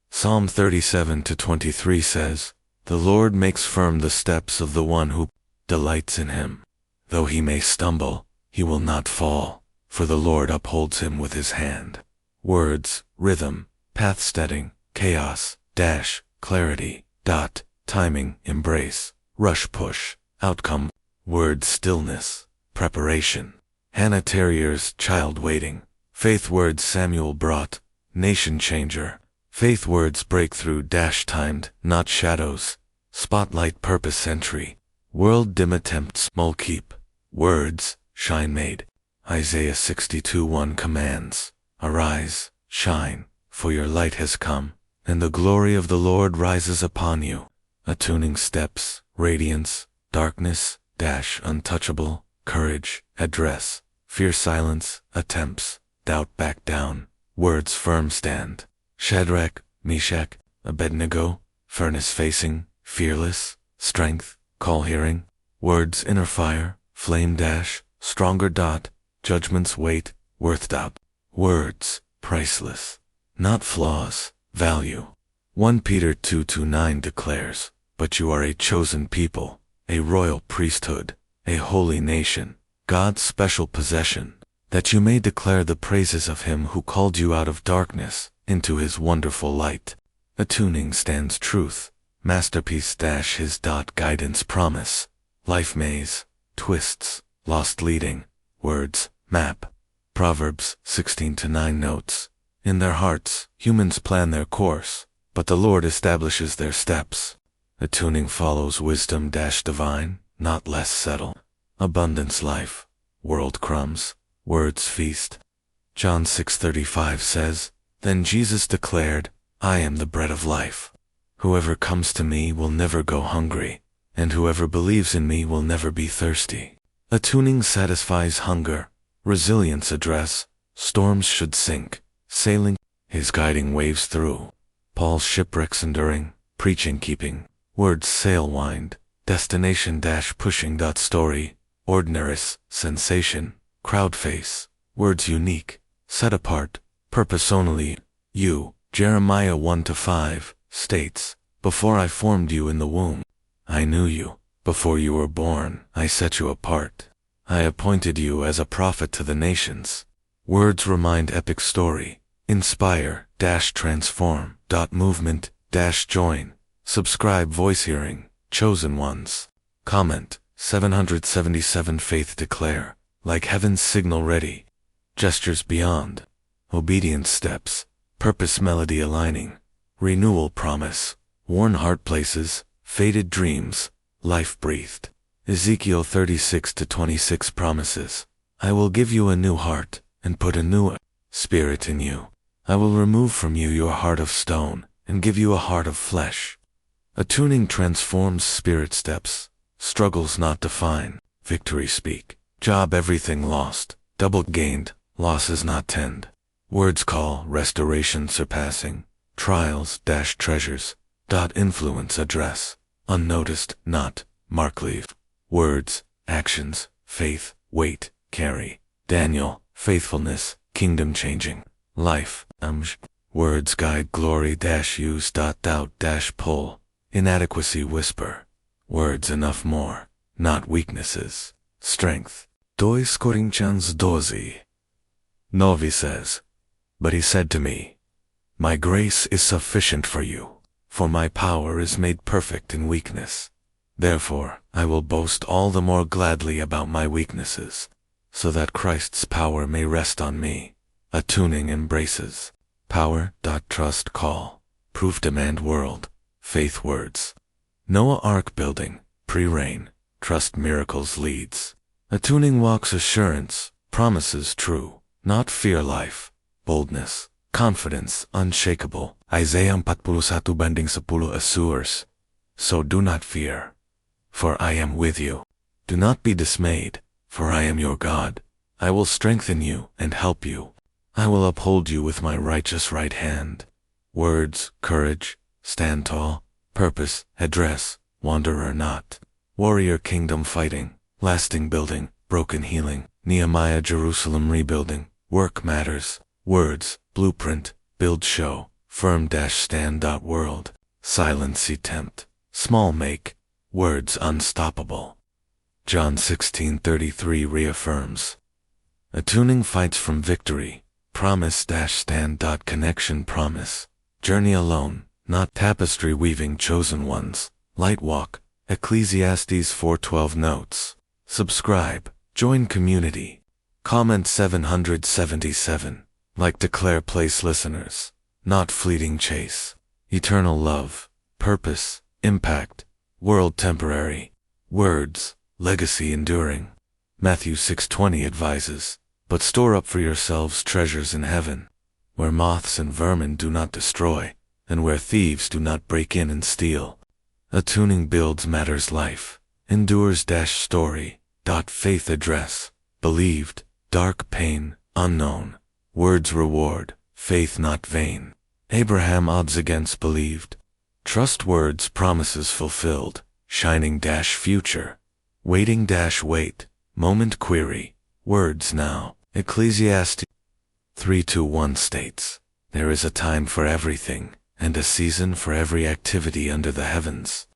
Psalm 37-23 says, "The Lord makes firm the steps of the one who delights in him. Though he may stumble, he will not fall, for the Lord upholds him with his hand." Words, rhythm, path steading, chaos, dash, clarity, dot, timing, embrace, rush push, outcome. Words, stillness, preparation. Hannah Terrier's child waiting. Faith words Samuel brought, nation changer. Faith words breakthrough dash timed, not shadows. Spotlight purpose entry. World dim attempts mole keep. Words, shine made. Isaiah 62:1 commands, "Arise, shine, for your light has come, and the glory of the Lord rises upon you." Attuning steps, radiance, darkness, dash untouchable, courage, address, fear silence, attempts, doubt back down, words firm stand. Shadrach, Meshach, Abednego, furnace facing, fearless, strength, call hearing. Words inner fire, flame dash, stronger dot, judgment's weight, worth doubt. Words, priceless, not flaws, value. 1 Peter 2:9 declares, "But you are a chosen people, a royal priesthood, a holy nation, God's special possession, that you may declare the praises of him who called you out of darkness into his wonderful light." Attuning stands truth, masterpiece dash his dot guidance promise, life maze, twists, lost leading, words, map. Proverbs 16:9 notes, "In their hearts, humans plan their course, but the Lord establishes their steps." Attuning follows wisdom dash divine, not less settle. Abundance life, world crumbs, words feast. John 6:35 says, "Then Jesus declared, I am the bread of life. Whoever comes to me will never go hungry, and whoever believes in me will never be thirsty." Attuning satisfies hunger, resilience address, storms should sink, sailing, his guiding waves through. Paul's shipwrecks enduring, preaching keeping, words sail wind, destination dash pushing dot story, ordinaris, sensation, crowd face, words unique, set apart, purpose only. You, Jeremiah 1-5, states, "Before I formed you in the womb, I knew you. Before you were born, I set you apart. I appointed you as a prophet to the nations." Words remind epic story, inspire, dash transform, dot movement, dash join, subscribe voice hearing, chosen ones. Comment, 777 faith declare, like heaven's signal ready. Gestures beyond, obedience steps, purpose melody aligning, renewal promise, worn heart places, faded dreams, life breathed. Ezekiel 36-26 promises, "I will give you a new heart, and put a new spirit in you. I will remove from you your heart of stone, and give you a heart of flesh." Attuning transforms spirit steps, struggles not define, victory speak. Job everything lost, double gained, losses not tend. Words call, restoration surpassing, trials dash treasures, dot influence address, unnoticed not, mark leave. Words, actions, faith, weight, carry. Daniel, faithfulness, kingdom changing, life, words guide glory dash use dot doubt dash pull, inadequacy whisper. Words enough more, not weaknesses, strength. 2 Corinthians 12:9 says, "But he said to me, My grace is sufficient for you, for my power is made perfect in weakness. Therefore, I will boast all the more gladly about my weaknesses, so that Christ's power may rest on me." Attuning embraces, power, trust call, proof demand world, faith words. Noah ark building, pre-rain, trust miracles leads. Attuning walks assurance, promises true, not fear life, boldness, confidence unshakable. Isaiah 41:10 assures, so do not fear, for I am with you. Do not be dismayed, for I am your God. I will strengthen you and help you. I will uphold you with my righteous right hand. Words, courage, stand tall, purpose, address, wanderer not. Warrior kingdom fighting, lasting building, broken healing, Nehemiah Jerusalem rebuilding, work matters, words, blueprint, build show, firm-stand. World, silence tempt, small make, words unstoppable. John 16:33 reaffirms. Attuning fights from victory, promise-stand. Connection promise, journey alone, not tapestry weaving chosen ones, light walk, Ecclesiastes 4:12 notes. Subscribe, join community. Comment 777. Like declare place listeners, not fleeting chase. Eternal love, purpose, impact, world temporary, words, legacy enduring. Matthew 6:20 advises, but store up for yourselves treasures in heaven, where moths and vermin do not destroy, and where thieves do not break in and steal. Attuning builds matters life, endures-story. Faith address, believed, dark pain, unknown, words reward, faith not vain. Abraham odds against believed, trust words promises fulfilled, shining-future, waiting-wait, moment query, words now. Ecclesiastes 3:1 states, there is a time for everything, and a season for every activity under the heavens.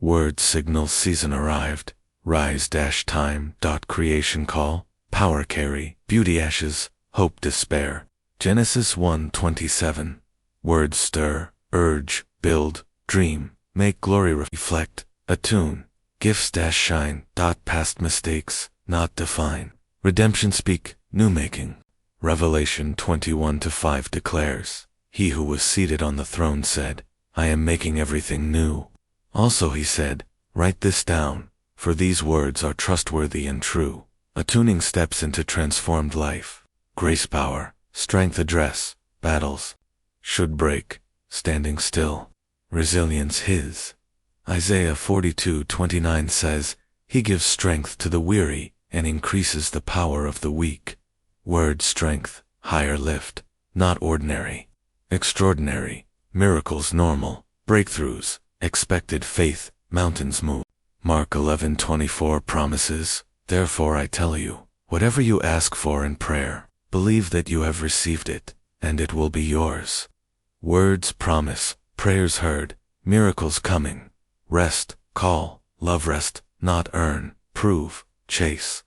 Words signal season arrived, rise-time. Creation call, power carry, beauty ashes, hope despair. Genesis 1:27. Words stir, urge, build, dream, make glory reflect, attune, gifts-shine. Past mistakes, not define. Redemption speak, new making. Revelation 21:5 declares, he who was seated on the throne said, I am making everything new. Also he said, write this down, for these words are trustworthy and true. Attuning steps into transformed life. Grace power, strength address, battles should break, standing still. Resilience his. Isaiah 42:29 says, he gives strength to the weary and increases the power of the weak. Word strength, higher lift, not ordinary. Extraordinary, miracles normal, breakthroughs, expected faith, mountains move. Mark 11:24 promises, therefore I tell you, whatever you ask for in prayer, believe that you have received it, and it will be yours. Words promise, prayers heard, miracles coming. Rest, call, love rest, not earn, prove, chase.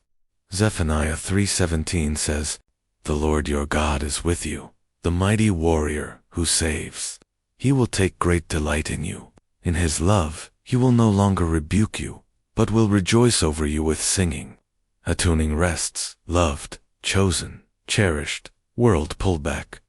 Zephaniah 3:17 says, the Lord your God is with you, the mighty warrior who saves. He will take great delight in you. In his love, he will no longer rebuke you, but will rejoice over you with singing. Attuning rests, loved, chosen, cherished, world pulled back.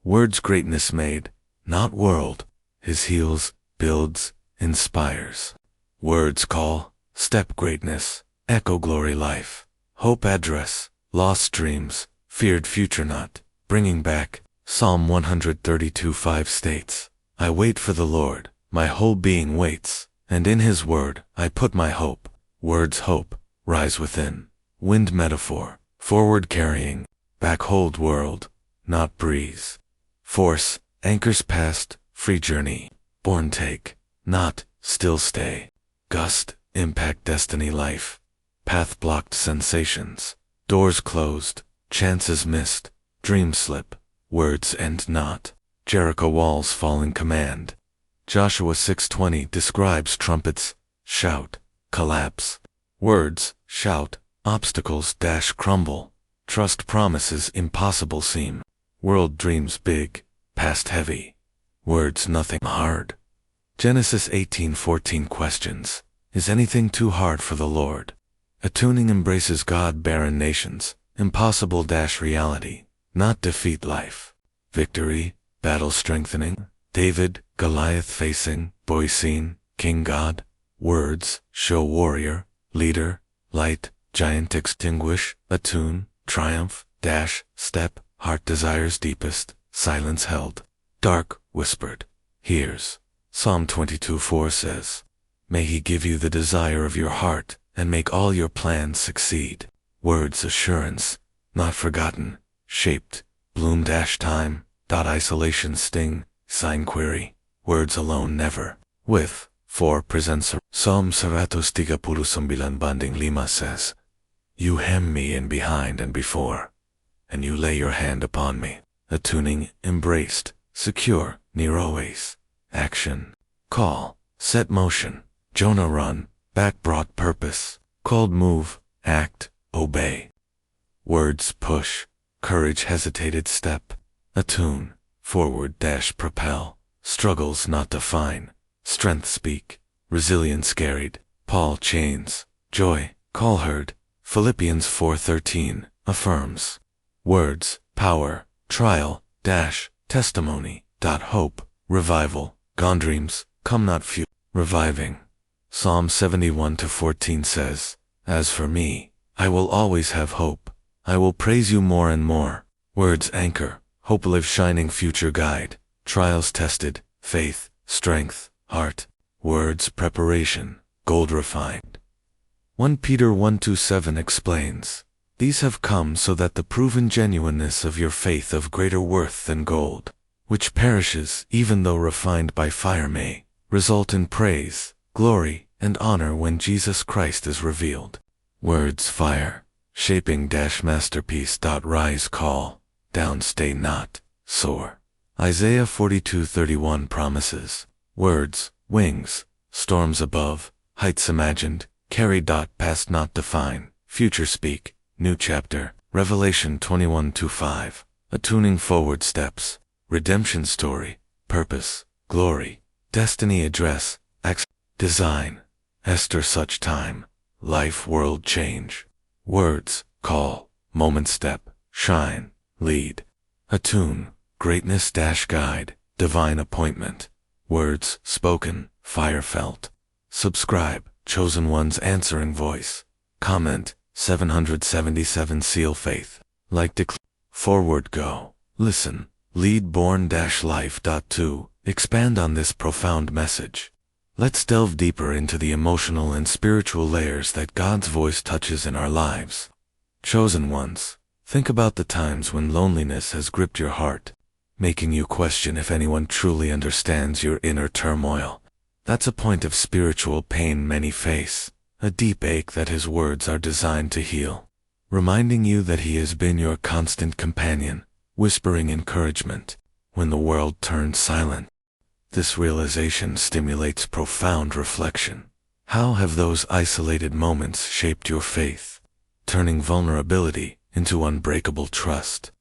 Words greatness made, not world. His heals, builds, inspires. Words call, step greatness, echo glory life. Hope address, lost dreams, feared future not, bringing back. Psalm 132:5 states, I wait for the Lord, my whole being waits, and in his word I put my hope. Words hope, rise within. Wind metaphor, forward carrying, back hold world, not breeze. Force, anchors past, free journey, born take, not, still stay. Gust, impact destiny life. Path blocked sensations, doors closed, chances missed, dream slip, words end not. Jericho walls falling command. Joshua 6:20 describes trumpets, shout, collapse. Words, shout, obstacles crumble. Trust promises impossible seem. World dreams big, past heavy. Words nothing hard. Genesis 18:14 questions, is anything too hard for the Lord? Attuning embraces God barren nations, impossible reality, not defeat life. Victory, battle strengthening, David, Goliath facing, boy seen, king God. Words, show warrior, leader, light, giant extinguish, attune, triumph, step, heart desires deepest, silence held, dark whispered, hears. Psalm 22:4 says, "May he give you the desire of your heart, and make all your plans succeed." Words assurance, not forgotten, shaped, bloom time, isolation sting, sign query, words alone never. With, 4 presents Psalm 139:5 says, "You hem me in behind and before, and you lay your hand upon me." Attuning, embraced, secure, near always. Action, call, set motion. Jonah run, back brought purpose. Called move, act, obey. Words push, courage hesitated step. Attune, forward propel. Struggles not define, strength speak. Resilience carried, Paul chains. Joy, call heard. Philippians 4:13, affirms. Words, power, trial, testimony, hope, revival, gone dreams, come not few, reviving. Psalm 71:14 says, "As for me, I will always have hope. I will praise you more and more." Words anchor, hope live shining future guide. Trials tested, faith, strength, heart. Words preparation, gold refined. 1 Peter 1:27 explains, "These have come so that the proven genuineness of your faith of greater worth than gold, which perishes even though refined by fire may result in praise, glory, and honor when Jesus Christ is revealed." Words fire, shaping masterpiece. Rise call, down stay not, soar. Isaiah 42:31 promises. Words, wings, storms above, heights imagined, carry. Past not define, future speak, new chapter. Revelation 21:5. Attuning forward steps, redemption story, purpose, glory, destiny address, design. Esther such time, life world change. Words, call, moment step, shine, lead. Attune, greatness guide, divine appointment. Words, spoken, fire felt. Subscribe, chosen one's answering voice. Comment, 777 seal faith. Like forward go, listen, lead born-life. 2. Expand on this profound message. Let's delve deeper into the emotional and spiritual layers that God's voice touches in our lives. Chosen ones, think about the times when loneliness has gripped your heart, making you question if anyone truly understands your inner turmoil. That's a point of spiritual pain many face, a deep ache that His words are designed to heal, reminding you that He has been your constant companion, whispering encouragement when the world turns silent. This realization stimulates profound reflection. How have those isolated moments shaped your faith, turning vulnerability into unbreakable trust?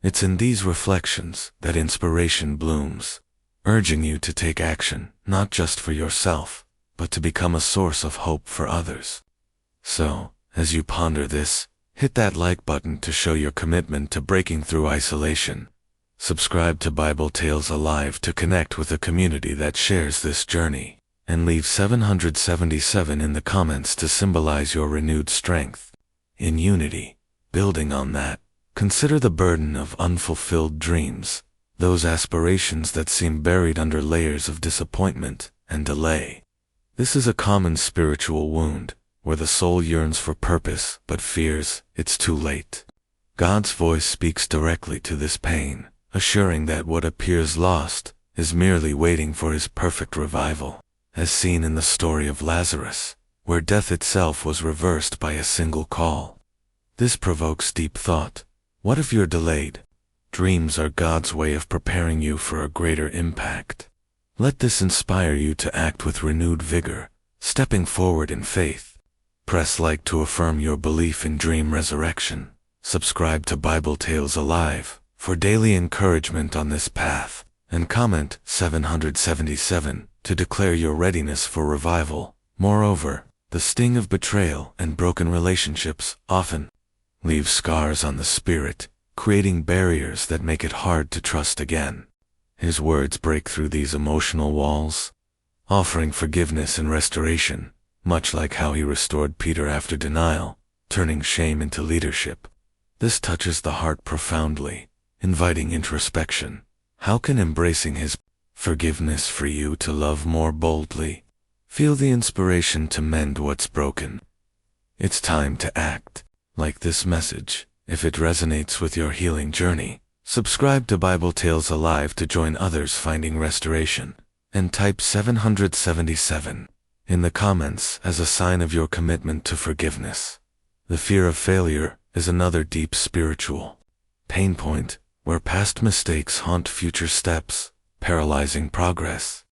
It's in these reflections that inspiration blooms, urging you to take action, not just for yourself, but to become a source of hope for others. So, as you ponder this, hit that like button to show your commitment to breaking through isolation. Subscribe to Bible Tales Alive to connect with a community that shares this journey, and leave 777 in the comments to symbolize your renewed strength. In unity, building on that, consider the burden of unfulfilled dreams, those aspirations that seem buried under layers of disappointment and delay. This is a common spiritual wound, where the soul yearns for purpose but fears it's too late. God's voice speaks directly to this pain, assuring that what appears lost is merely waiting for His perfect revival, as seen in the story of Lazarus, where death itself was reversed by a single call. This provokes deep thought. What if you're delayed? Dreams are God's way of preparing you for a greater impact. Let this inspire you to act with renewed vigor, stepping forward in faith. Press like to affirm your belief in dream resurrection. Subscribe to Bible Tales Alive for daily encouragement on this path, and comment 777 to declare your readiness for revival. Moreover, the sting of betrayal and broken relationships often leave scars on the spirit, creating barriers that make it hard to trust again. His words break through these emotional walls, offering forgiveness and restoration, much like how He restored Peter after denial, turning shame into leadership. This touches the heart profoundly, inviting introspection. How can embracing his forgiveness free you to love more boldly? Feel the inspiration to mend what's broken. It's time to act. Like this message, if it resonates with your healing journey, subscribe to Bible Tales Alive to join others finding restoration, and type 777 in the comments as a sign of your commitment to forgiveness. The fear of failure is another deep spiritual pain point where past mistakes haunt future steps, paralyzing progress.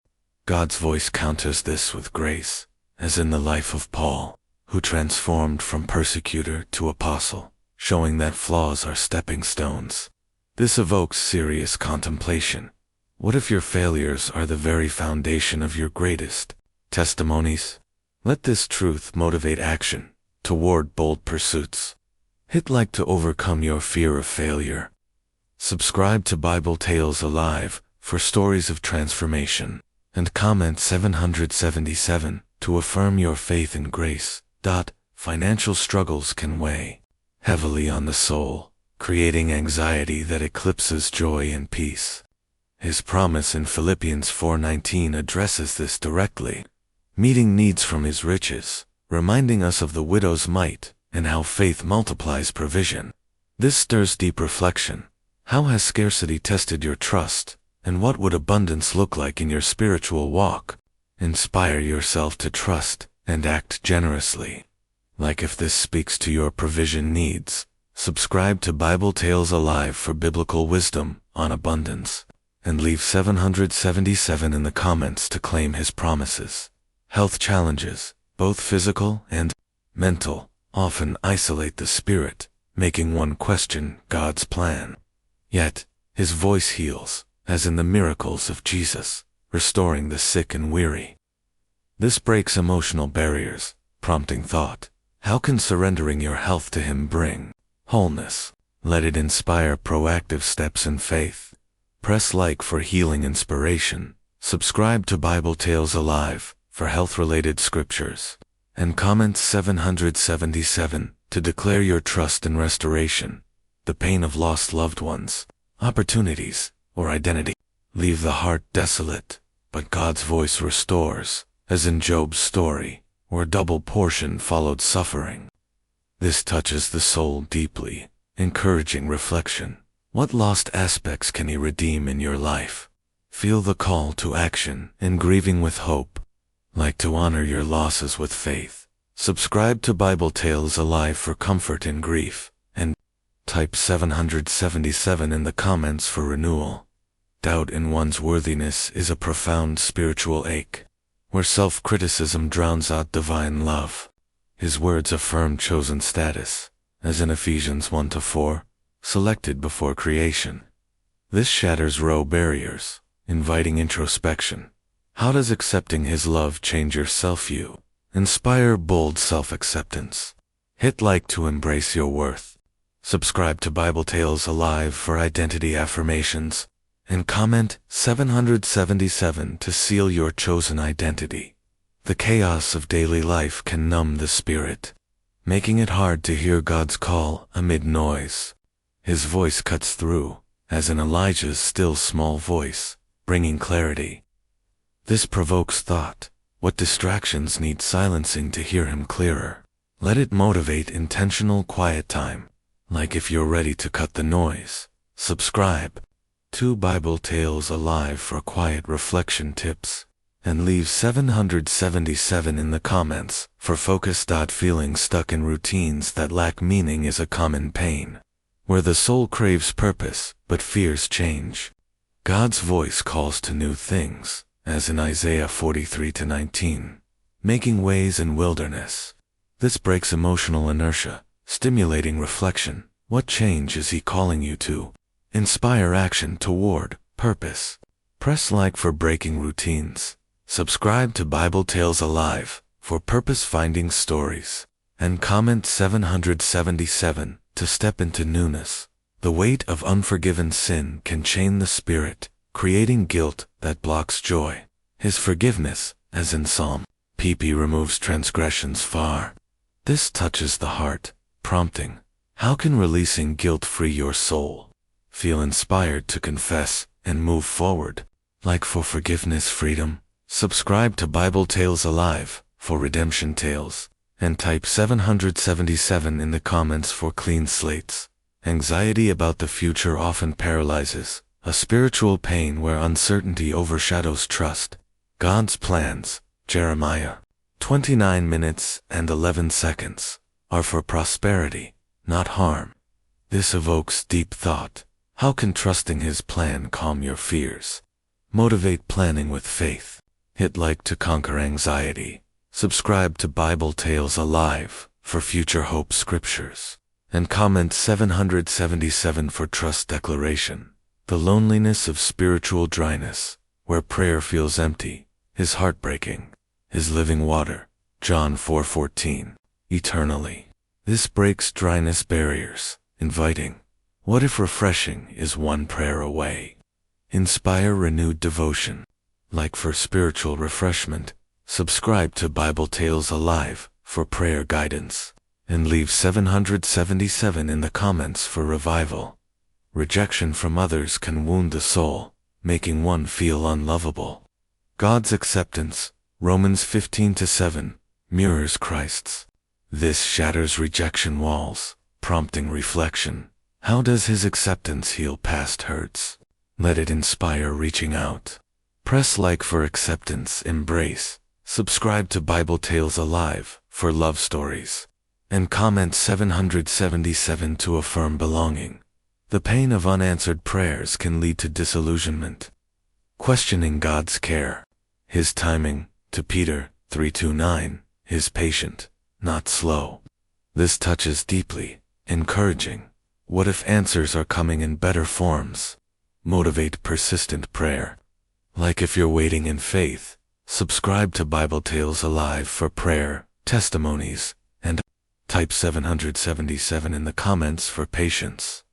God's voice counters this with grace, as in the life of Paul, who transformed from persecutor to apostle, showing that flaws are stepping stones. This evokes serious contemplation. What if your failures are the very foundation of your greatest testimonies? Let this truth motivate action toward bold pursuits. Hit like to overcome your fear of failure. Subscribe to Bible Tales Alive for stories of transformation, and comment 777 to affirm your faith in grace. Financial struggles can weigh heavily on the soul, creating anxiety that eclipses joy and peace. His promise in Philippians 4:19 addresses this directly, meeting needs from his riches, reminding us of the widow's mite and how faith multiplies provision. This stirs deep reflection. How has scarcity tested your trust, and what would abundance look like in your spiritual walk? Inspire yourself to trust and act generously. Like if this speaks to your provision needs, subscribe to Bible Tales Alive for biblical wisdom on abundance, and leave 777 in the comments to claim his promises. Health challenges, both physical and mental, often isolate the spirit, making one question God's plan. Yet, his voice heals, as in the miracles of Jesus, restoring the sick and weary. This breaks emotional barriers, prompting thought. How can surrendering your health to him bring wholeness? Let it inspire proactive steps in faith. Press like for healing inspiration. Subscribe to Bible Tales Alive for health-related scriptures, and comment 777 to declare your trust in restoration. The pain of lost loved ones, opportunities, or identity leave the heart desolate, but God's voice restores, as in Job's story, where double portion followed suffering. This touches the soul deeply, encouraging reflection. What lost aspects can he redeem in your life? Feel the call to action in grieving with hope. Like to honor your losses with faith. Subscribe to Bible Tales Alive for comfort in grief, and type 777 in the comments for renewal. Doubt in one's worthiness is a profound spiritual ache, where self-criticism drowns out divine love. His words affirm chosen status, as in Ephesians 1-4, selected before creation. This shatters row barriers, inviting introspection. How does accepting his love change your self-view? Inspire bold self-acceptance. Hit like to embrace your worth. Subscribe to Bible Tales Alive for identity affirmations, and comment 777 to seal your chosen identity. The chaos of daily life can numb the spirit, making it hard to hear God's call amid noise. His voice cuts through, as in Elijah's still small voice, bringing clarity. This provokes thought. What distractions need silencing to hear him clearer? Let it motivate intentional quiet time. Like if you're ready to cut the noise, subscribe to Bible Tales Alive for quiet reflection tips, and leave 777 in the comments for focus. Feeling stuck in routines that lack meaning is a common pain, where the soul craves purpose but fears change. God's voice calls to new things, as in Isaiah 43:19, making ways in wilderness. This breaks emotional inertia, stimulating reflection. What change is he calling you to? Inspire action toward purpose. Press like for breaking routines. Subscribe to Bible Tales Alive for purpose-finding stories, and comment 777 to step into newness. The weight of unforgiven sin can chain the spirit, creating guilt that blocks joy. His forgiveness, as in Psalm pp, removes transgressions far. This touches the heart, prompting, how can releasing guilt free your soul? Feel inspired to confess and move forward. Like for forgiveness, freedom. Subscribe to Bible Tales Alive for redemption tales. And type 777 in the comments for clean slates. Anxiety about the future often paralyzes. A spiritual pain where uncertainty overshadows trust. God's plans, Jeremiah 29 minutes and 11 seconds, are for prosperity, not harm. This evokes deep thought. How can trusting His plan calm your fears? Motivate planning with faith. Hit like to conquer anxiety. Subscribe to Bible Tales Alive for future hope scriptures. And comment 777 for trust declaration. The loneliness of spiritual dryness, where prayer feels empty, is heartbreaking. Is living water, John 4:14, eternally. This breaks dryness barriers, inviting. What if refreshing is one prayer away? Inspire renewed devotion. Like for spiritual refreshment, subscribe to Bible Tales Alive for prayer guidance. And leave 777 in the comments for revival. Rejection from others can wound the soul, making one feel unlovable. God's acceptance, Romans 15:7, mirrors Christ's. This shatters rejection walls, prompting reflection. How does His acceptance heal past hurts? Let it inspire reaching out. Press like for acceptance, embrace. Subscribe to Bible Tales Alive for love stories. And comment 777 to affirm belonging. The pain of unanswered prayers can lead to disillusionment. Questioning God's care. His timing, to Peter 3:29, is patient, not slow. This touches deeply, encouraging. What if answers are coming in better forms? Motivate persistent prayer. Like if you're waiting in faith, subscribe to Bible Tales Alive for prayer, testimonies, and type 777 in the comments for patience.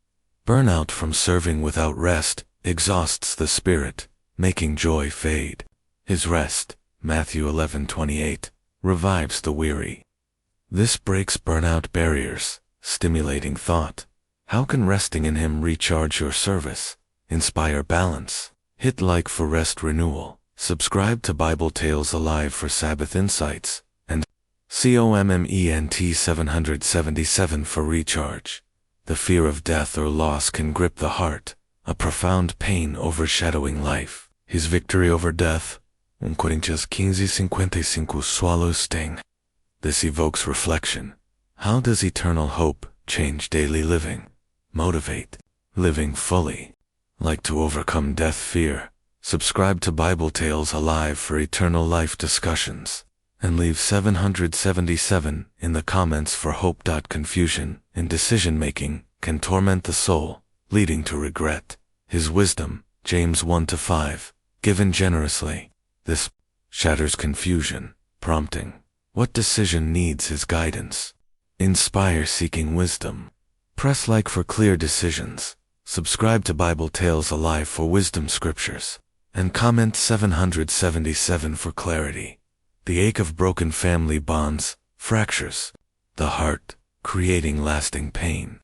Burnout from serving without rest exhausts the spirit, making joy fade. His rest, Matthew 11:28, revives the weary. This breaks burnout barriers, stimulating thought. How can resting in Him recharge your service? Inspire balance. Hit like for rest renewal. Subscribe to Bible Tales Alive for Sabbath insights. And comment 777 for recharge. The fear of death or loss can grip the heart, a profound pain overshadowing life. His victory over death, 1 Coríntios 15:55, swallows sting. This evokes reflection. How does eternal hope change daily living? Motivate. Living fully. Like to overcome death fear. Subscribe to Bible Tales Alive for eternal life discussions. And leave 777 in the comments for hope. Confusion in decision-making can torment the soul, leading to regret. His wisdom, James 1:5, given generously. This shatters confusion, prompting. What decision needs His guidance? Inspire seeking wisdom. Press like for clear decisions. Subscribe to Bible Tales Alive for wisdom scriptures. And comment 777 for clarity. The ache of broken family bonds, fractures the heart, creating lasting pain.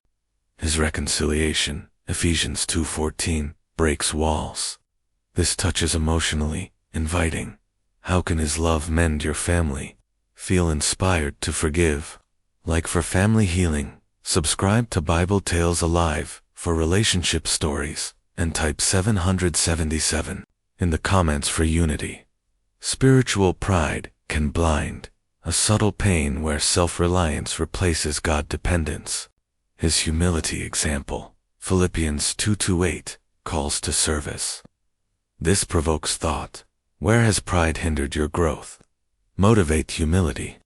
His reconciliation, Ephesians 2:14, breaks walls. This touches emotionally, inviting. How can His love mend your family? Feel inspired to forgive. Like for family healing, subscribe to Bible Tales Alive for relationship stories, and type 777 in the comments for unity. Spiritual pride can blind, a subtle pain where self-reliance replaces God-dependence. His humility example, Philippians 2:8, calls to service. This provokes thought. Where has pride hindered your growth? Motivate humility.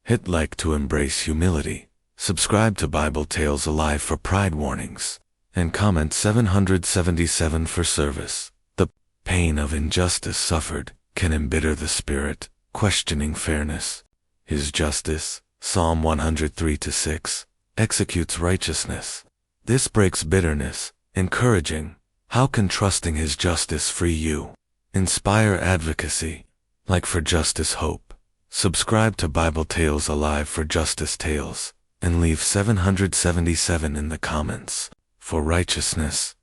Hit like to embrace humility. Subscribe to Bible Tales Alive for pride warnings. And comment 777 for service. The pain of injustice suffered can embitter the spirit, questioning fairness. His justice, Psalm 103:6, executes righteousness. This breaks bitterness, encouraging. How can trusting His justice free you? Inspire advocacy. Like for justice hope. Subscribe to Bible Tales Alive for justice tales. And leave 777 in the comments for righteousness,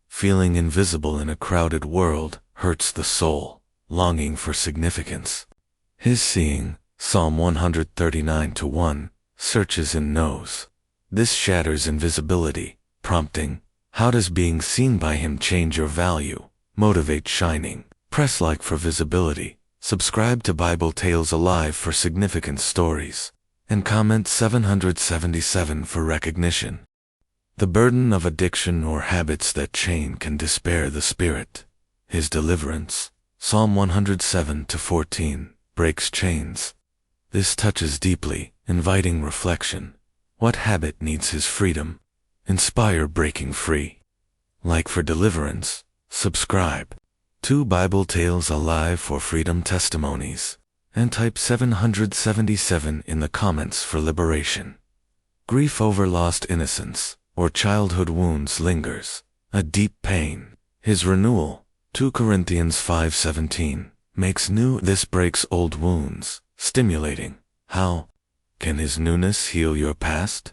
Feeling invisible in a crowded world hurts the soul, longing for significance. His seeing, Psalm 139:1, searches and knows. This shatters invisibility, prompting, how does being seen by him change your value? Motivate shining. Press like for visibility. Subscribe to Bible Tales Alive for significant stories. And comment 777 for recognition. The burden of addiction or habits that chain can despair the spirit. His deliverance, Psalm 107:14, breaks chains. This touches deeply, inviting reflection. What habit needs his freedom? Inspire breaking free. Like for deliverance. Subscribe to Bible Tales Alive for freedom testimonies. And type 777 in the comments for liberation. Grief over lost innocence or childhood wounds lingers, a deep pain. His renewal, 2 Corinthians 5:17, makes new. This breaks old wounds, stimulating. How can his newness heal your past?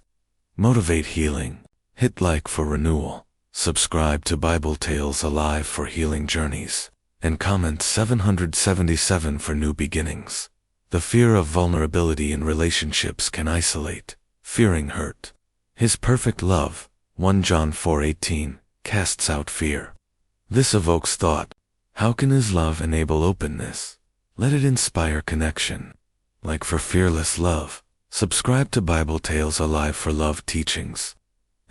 Motivate healing. Hit like for renewal. Subscribe to Bible Tales Alive for healing journeys. And comment 777 for new beginnings. The fear of vulnerability in relationships can isolate, fearing hurt. His perfect love, 1 John 4:18, casts out fear. This evokes thought. How can his love enable openness? Let it inspire connection. Like for fearless love. Subscribe to Bible Tales Alive for love teachings.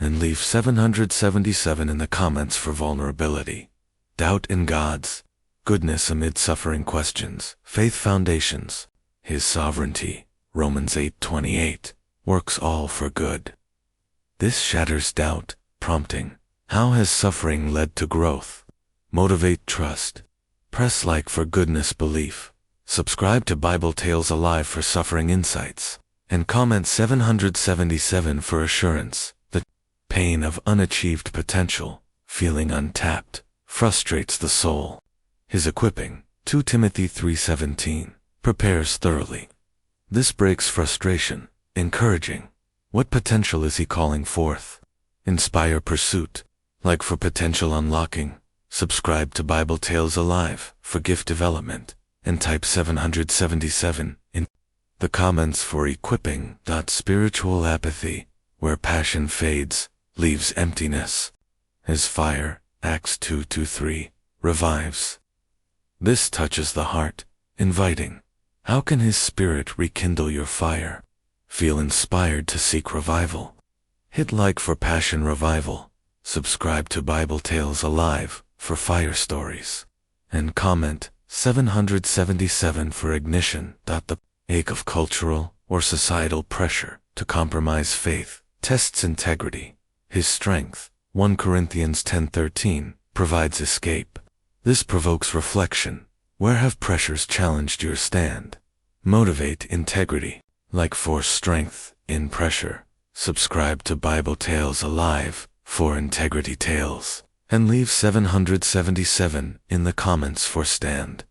And leave 777 in the comments for vulnerability. Doubt in God's goodness amid suffering questions. Faith foundations. His sovereignty, Romans 8:28, works all for good. This shatters doubt, prompting, how has suffering led to growth? Motivate trust. Press like for goodness belief. Subscribe to Bible Tales Alive for suffering insights. And comment 777 for assurance. The pain of unachieved potential, feeling untapped, frustrates the soul. His equipping, 2 Timothy 3:17, prepares thoroughly. This breaks frustration, encouraging. What potential is he calling forth? Inspire pursuit. Like for potential unlocking. Subscribe to Bible Tales Alive for gift development. And type 777 in the comments for equipping. Spiritual apathy, where passion fades, leaves emptiness. His fire, Acts 2:3, revives. This touches the heart, inviting. How can his spirit rekindle your fire? Feel inspired to seek revival. Hit like for passion revival. Subscribe to Bible Tales Alive for fire stories. And comment 777 for ignition. The ache of cultural or societal pressure to compromise faith tests integrity. His strength, 1 Corinthians 10:13, provides escape. This provokes reflection. Where have pressures challenged your stand? Motivate integrity. Like for strength in pressure. Subscribe to Bible Tales Alive for integrity tales. And leave 777 in the comments for stand.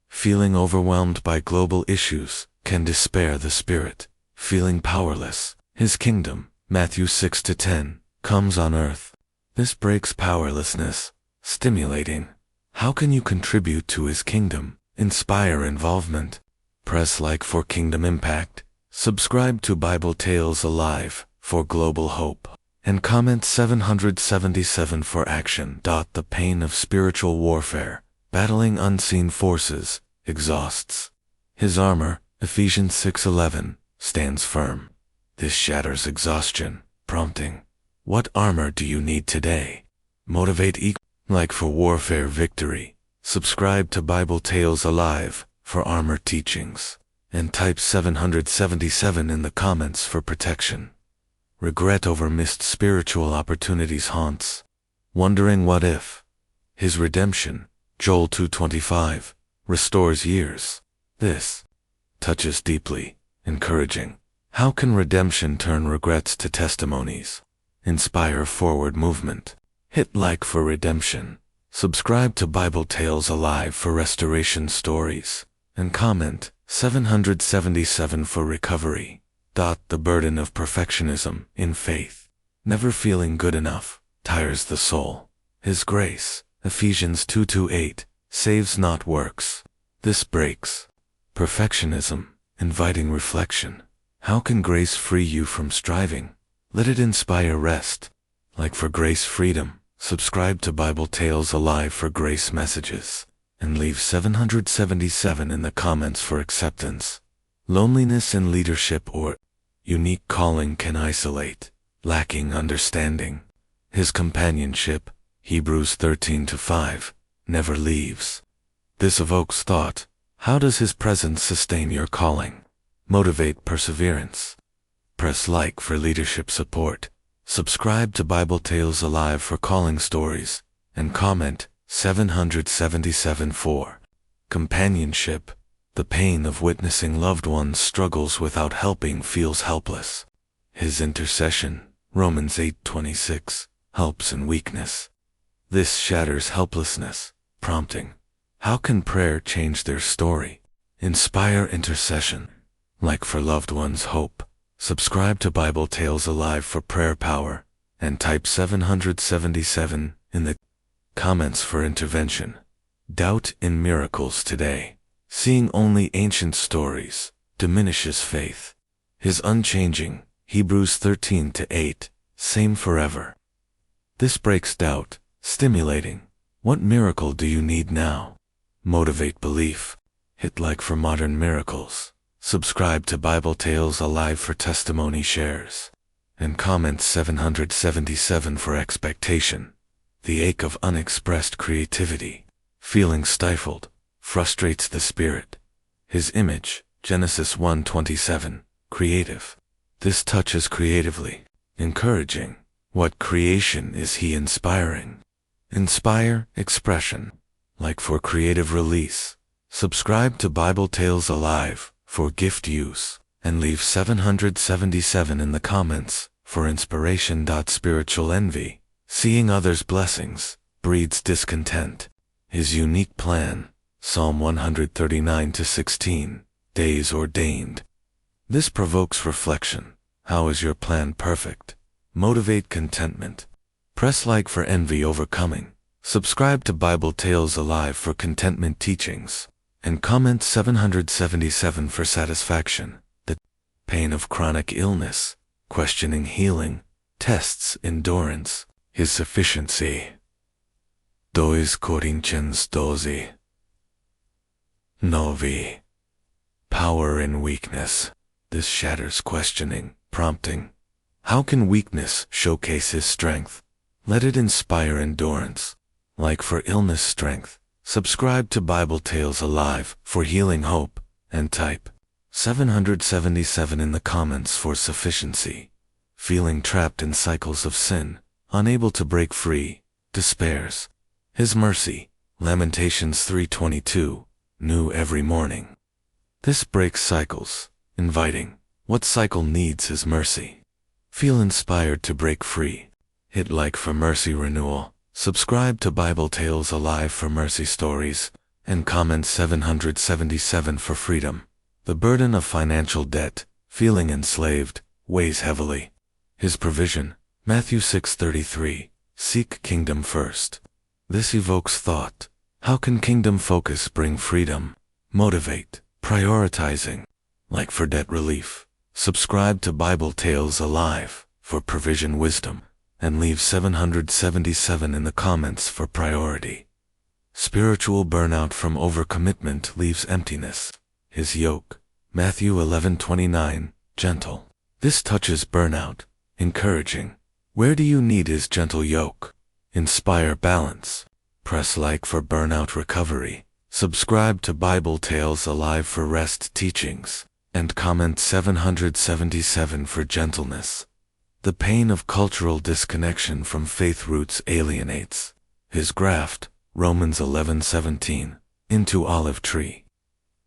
Feeling overwhelmed by global issues can despair the spirit. Feeling powerless. His kingdom, Matthew 6:10, comes on earth. This breaks powerlessness, stimulating. How can you contribute to his kingdom? Inspire involvement. Press like for kingdom impact. Subscribe to Bible Tales Alive for global hope. And comment 777 for action. The pain of spiritual warfare, battling unseen forces, exhausts. His armor, Ephesians 6:11, stands firm. This shatters exhaustion, prompting. What armor do you need today? Motivate like for warfare victory. Subscribe to Bible Tales Alive for armor teachings. And type 777 in the comments for protection. Regret over missed spiritual opportunities haunts. Wondering what if. His redemption, Joel 2:25, restores years. This touches deeply, encouraging. How can redemption turn regrets to testimonies? Inspire forward movement. Hit like for redemption. Subscribe to Bible Tales Alive for restoration stories. And comment 777 for recovery. The burden of perfectionism in faith, never feeling good enough, tires the soul. His grace, Ephesians 2:8, saves not works. This breaks perfectionism, inviting reflection. How can grace free you from striving? Let it inspire rest. Like for grace freedom, subscribe to Bible Tales Alive for grace messages, and leave 777 in the comments for acceptance. Loneliness in leadership or unique calling can isolate, lacking understanding. His companionship, Hebrews 13:5, never leaves. This evokes thought. How does his presence sustain your calling? Motivate perseverance. Press like for leadership support. Subscribe to Bible Tales Alive for calling stories, and comment 777 for companionship. The pain of witnessing loved ones' struggles without helping feels helpless. His intercession, Romans 8:26, helps in weakness. This shatters helplessness, prompting. How can prayer change their story? Inspire intercession. Like for loved ones' hope. Subscribe to Bible Tales Alive for prayer power, and type 777 in the comments for intervention. Doubt in miracles today. Seeing only ancient stories diminishes faith. His unchanging, Hebrews 13:8, same forever. This breaks doubt, stimulating. What miracle do you need now? Motivate belief. Hit like for modern miracles. Subscribe to Bible Tales Alive for testimony shares, and comment 777 for expectation. The ache of unexpressed creativity, feeling stifled, frustrates the spirit. His image, Genesis 1:27, creative. This touches creatively, encouraging. What creation is he inspiring? Inspire expression. Like for creative release. Subscribe to Bible Tales Alive for gift use, and leave 777 in the comments for inspiration. Spiritual envy. Seeing others' blessings breeds discontent. His unique plan, Psalm 139:16, days ordained. This provokes reflection. How is your plan perfect? Motivate contentment. Press like for envy overcoming. Subscribe to Bible Tales Alive for contentment teachings, and comment 777 for satisfaction. The pain of chronic illness, questioning healing, tests endurance, his sufficiency. 2 Corinthians 12:9. Power in weakness. This shatters questioning, prompting. How can weakness showcase his strength? Let it inspire endurance. Like for illness strength. Subscribe to Bible Tales Alive for healing hope, and type 777 in the comments for sufficiency. Feeling trapped in cycles of sin, unable to break free, despairs. His mercy, Lamentations 3:22, new every morning. This breaks cycles, inviting. What cycle needs his mercy? Feel inspired to break free. Hit like for mercy renewal. Subscribe to Bible Tales Alive for mercy stories, and comment 777 for freedom. The burden of financial debt, feeling enslaved, weighs heavily. His provision, Matthew 6:33, seek kingdom first. This evokes thought. How can kingdom focus bring freedom? Motivate, prioritizing. Like for debt relief. Subscribe to Bible Tales Alive for provision wisdom, and leave 777 in the comments for priority. Spiritual burnout from overcommitment leaves emptiness. His yoke, Matthew 11:29, gentle. This touches burnout, encouraging. Where do you need his gentle yoke? Inspire balance. Press like for burnout recovery. Subscribe to Bible Tales Alive for rest teachings, and comment 777 for gentleness. The pain of cultural disconnection from faith roots alienates. His graft, Romans 11:17, into olive tree.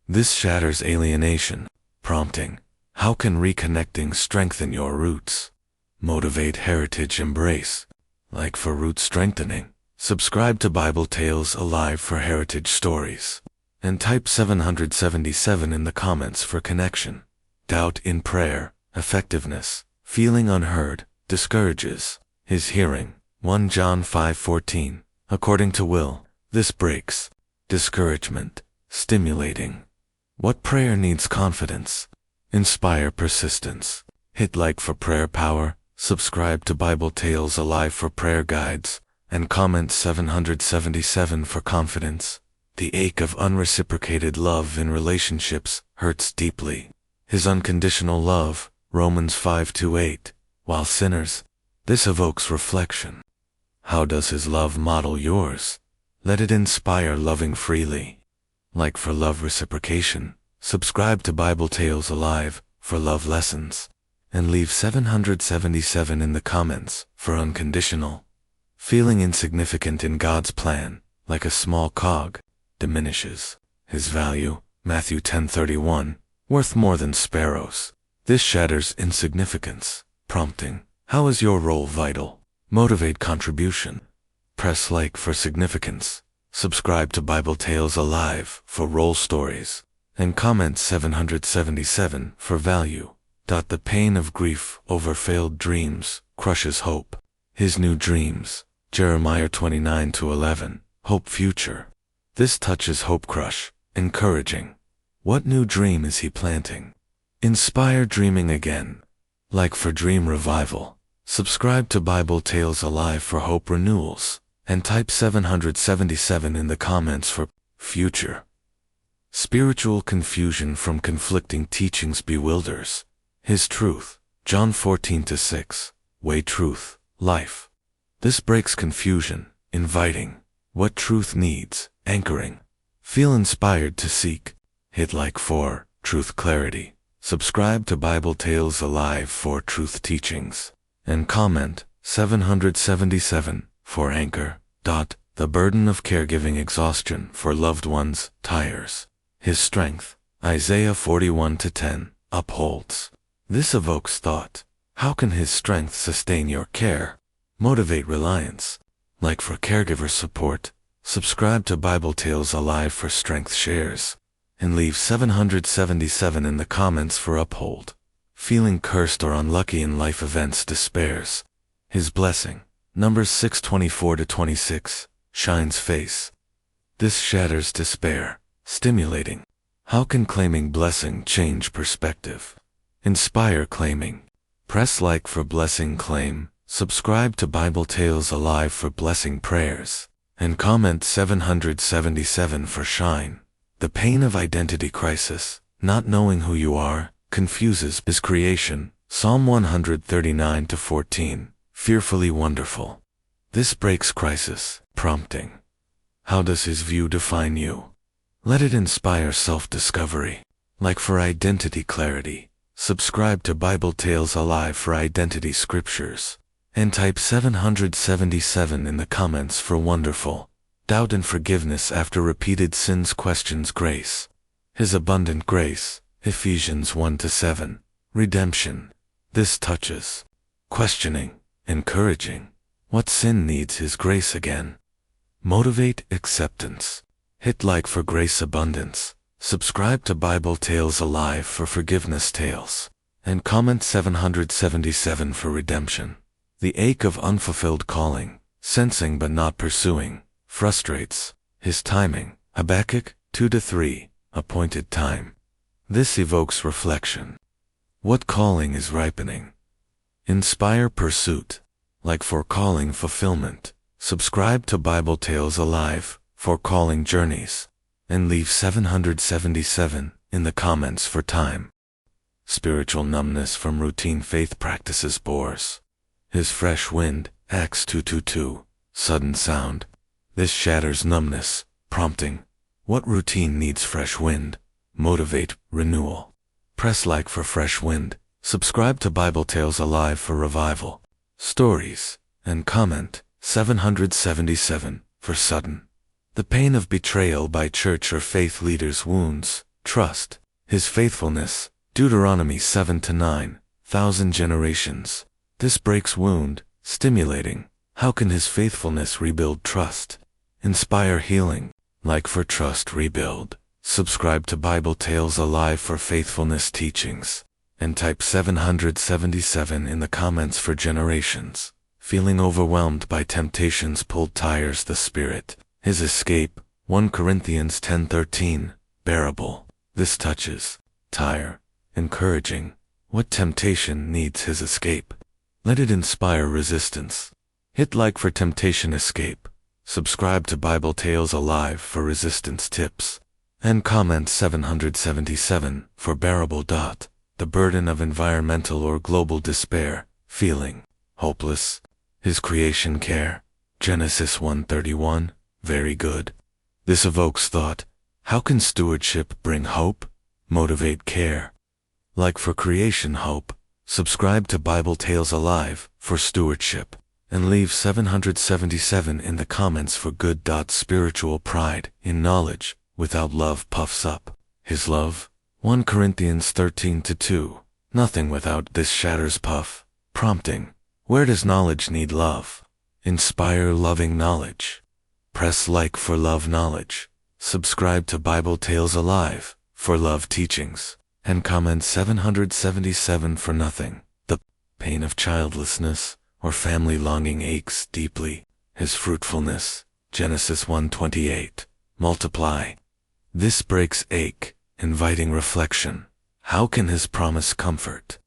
This shatters alienation, prompting. How can reconnecting strengthen your roots? Motivate heritage embrace. Like for root strengthening. Subscribe to Bible Tales Alive for heritage stories, and type 777 in the comments for connection. Doubt in prayer, effectiveness. Feeling unheard, discourages. His hearing, 1 John 5:14, According to Will, this breaks discouragement, stimulating. What prayer needs confidence? Inspire persistence. Hit like for prayer power, subscribe to Bible Tales Alive for prayer guides, and comment 777 for confidence. The ache of unreciprocated love in relationships hurts deeply. His unconditional love, Romans 5:8, while sinners. This evokes reflection. How does his love model yours? Let it inspire loving freely. Like for love reciprocation, subscribe to Bible Tales Alive for love lessons, and leave 777 in the comments for unconditional. Feeling insignificant in God's plan, like a small cog, diminishes his value, Matthew 10:31, worth more than sparrows. This shatters insignificance, prompting, how is your role vital? Motivate contribution. Press like for significance. Subscribe to Bible Tales Alive for role stories, and comment 777 for value. The pain of grief over failed dreams crushes hope. His new dreams, Jeremiah 29:11, hope future. This touches hope crush, encouraging. What new dream is he planting? Inspire dreaming again. Like for dream revival. Subscribe to Bible Tales Alive for hope renewals, and type 777 in the comments for future. Spiritual confusion from conflicting teachings bewilders. His truth, John 14:6, way, truth, life. This breaks confusion, inviting. What truth needs, anchoring. Feel inspired to seek. Hit like for truth clarity. Subscribe to Bible Tales Alive for truth teachings, and comment 777 for anchor. The burden of caregiving exhaustion for loved ones tires. His strength, Isaiah 41:10, upholds. This evokes thought. How can his strength sustain your care? Motivate reliance. Like for caregiver support, subscribe to Bible Tales Alive for strength shares, and leave 777 in the comments for uphold. Feeling cursed or unlucky in life events despairs. His blessing, Numbers 6:24-26, shines face. This shatters despair, stimulating. How can claiming blessing change perspective? Inspire claiming. Press like for blessing claim, subscribe to Bible Tales Alive for blessing prayers, and comment 777 for shine. The pain of identity crisis, not knowing who you are, confuses his creation, Psalm 139:14, fearfully wonderful. This breaks crisis, prompting. How does his view define you? Let it inspire self-discovery. Like for identity clarity, subscribe to Bible Tales Alive for identity scriptures, and type 777 in the comments for wonderful. Doubt and forgiveness after repeated sins questions grace. His abundant grace, Ephesians 1:7, redemption. This touches. Questioning, encouraging. What sin needs his grace again? Motivate acceptance. Hit like for grace abundance. Subscribe to Bible Tales Alive for forgiveness tales, and comment 777 for redemption. The ache of unfulfilled calling, sensing but not pursuing, frustrates. His timing, Habakkuk 2-3, appointed time. This evokes reflection. What calling is ripening? Inspire pursuit. Like for calling fulfillment, subscribe to Bible Tales Alive for calling journeys, and leave 777 in the comments for time. Spiritual numbness from routine faith practices bores. His fresh wind, Acts 2:22, sudden sound. This shatters numbness, prompting. What routine needs fresh wind? Motivate renewal. Press like for fresh wind. Subscribe to Bible Tales Alive for revival, stories, and comment 777 for sudden. The pain of betrayal by church or faith leaders wounds trust. His faithfulness, Deuteronomy 7-9, 1,000 generations. This breaks wound, stimulating. How can his faithfulness rebuild trust? Inspire healing. Like for trust rebuild. Subscribe to Bible Tales Alive for faithfulness teachings, and type 777 in the comments for generations. feeling overwhelmed by temptations pulled tires the spirit. His escape, 1 Corinthians 10:13, bearable. This touches, tire, encouraging. What temptation needs his escape? Let it inspire resistance. Hit like for temptation escape. Subscribe to Bible Tales Alive for resistance tips. And comment 777 for bearable. The burden of environmental or global despair, feeling hopeless. His creation care, Genesis 1:31, very good. This evokes thought. How can stewardship bring hope? Motivate care. Like for creation hope. Subscribe to Bible Tales Alive for stewardship. And leave 777 in the comments for good. Spiritual pride in knowledge without love puffs up. His love, 1 Corinthians 13:2. Nothing without this shatters puff. Prompting. Where does knowledge need love? Inspire loving knowledge. Press like for love knowledge. Subscribe to Bible Tales Alive for love teachings. And comment 777 for nothing. The pain of childlessness or family longing aches deeply. His fruitfulness, Genesis 1:28, multiply. This breaks ache, inviting reflection. How can his promise comfort?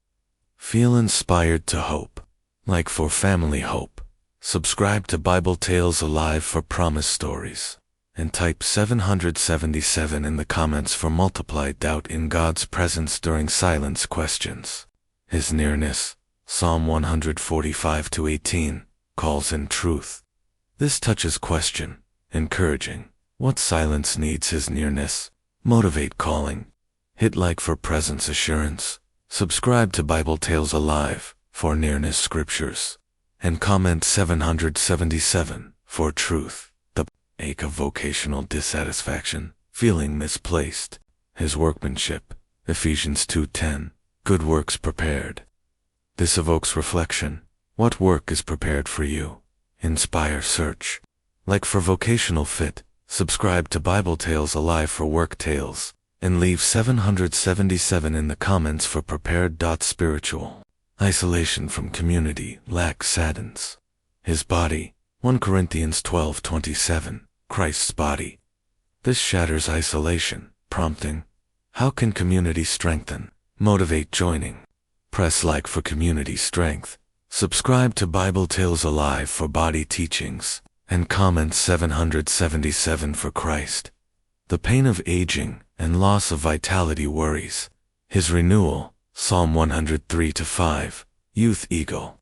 Feel inspired to hope. Like for family hope. Subscribe to Bible Tales Alive for promise stories. And type 777 in the comments for multiply doubt in God's presence during silence questions. His nearness, Psalm 145:18, calls in truth. This touches question, encouraging. What silence needs his nearness? Motivate calling. Hit like for presence assurance. Subscribe to Bible Tales Alive for nearness scriptures. And comment 777 for truth. The ache of vocational dissatisfaction, feeling misplaced. His workmanship, Ephesians 2:10, good works prepared. This evokes reflection. What work is prepared for you? Inspire search. Like for vocational fit, subscribe to Bible Tales Alive for work tales. And leave 777 in the comments for prepared. Spiritual isolation from community, lack saddens. His body, 1 Corinthians 12:27, Christ's body. This shatters isolation, prompting. How can community strengthen? Motivate joining. Press like for community strength. Subscribe to Bible Tales Alive for body teachings. And comment 777 for Christ. The pain of aging and loss of vitality worries. His renewal, Psalm 103:5, youth eagle.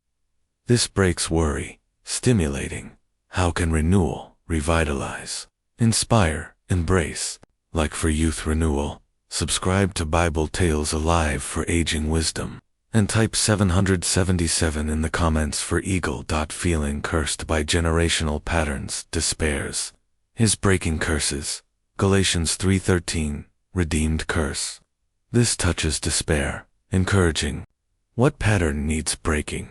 This breaks worry, stimulating. How can renewal revitalize? Inspire, embrace. Like for youth renewal, subscribe to Bible Tales Alive for aging wisdom. And type 777 in the comments for eagle. Feeling cursed by generational patterns, despairs. His breaking curses, Galatians 3:13, redeemed curse. This touches despair, encouraging. What pattern needs breaking?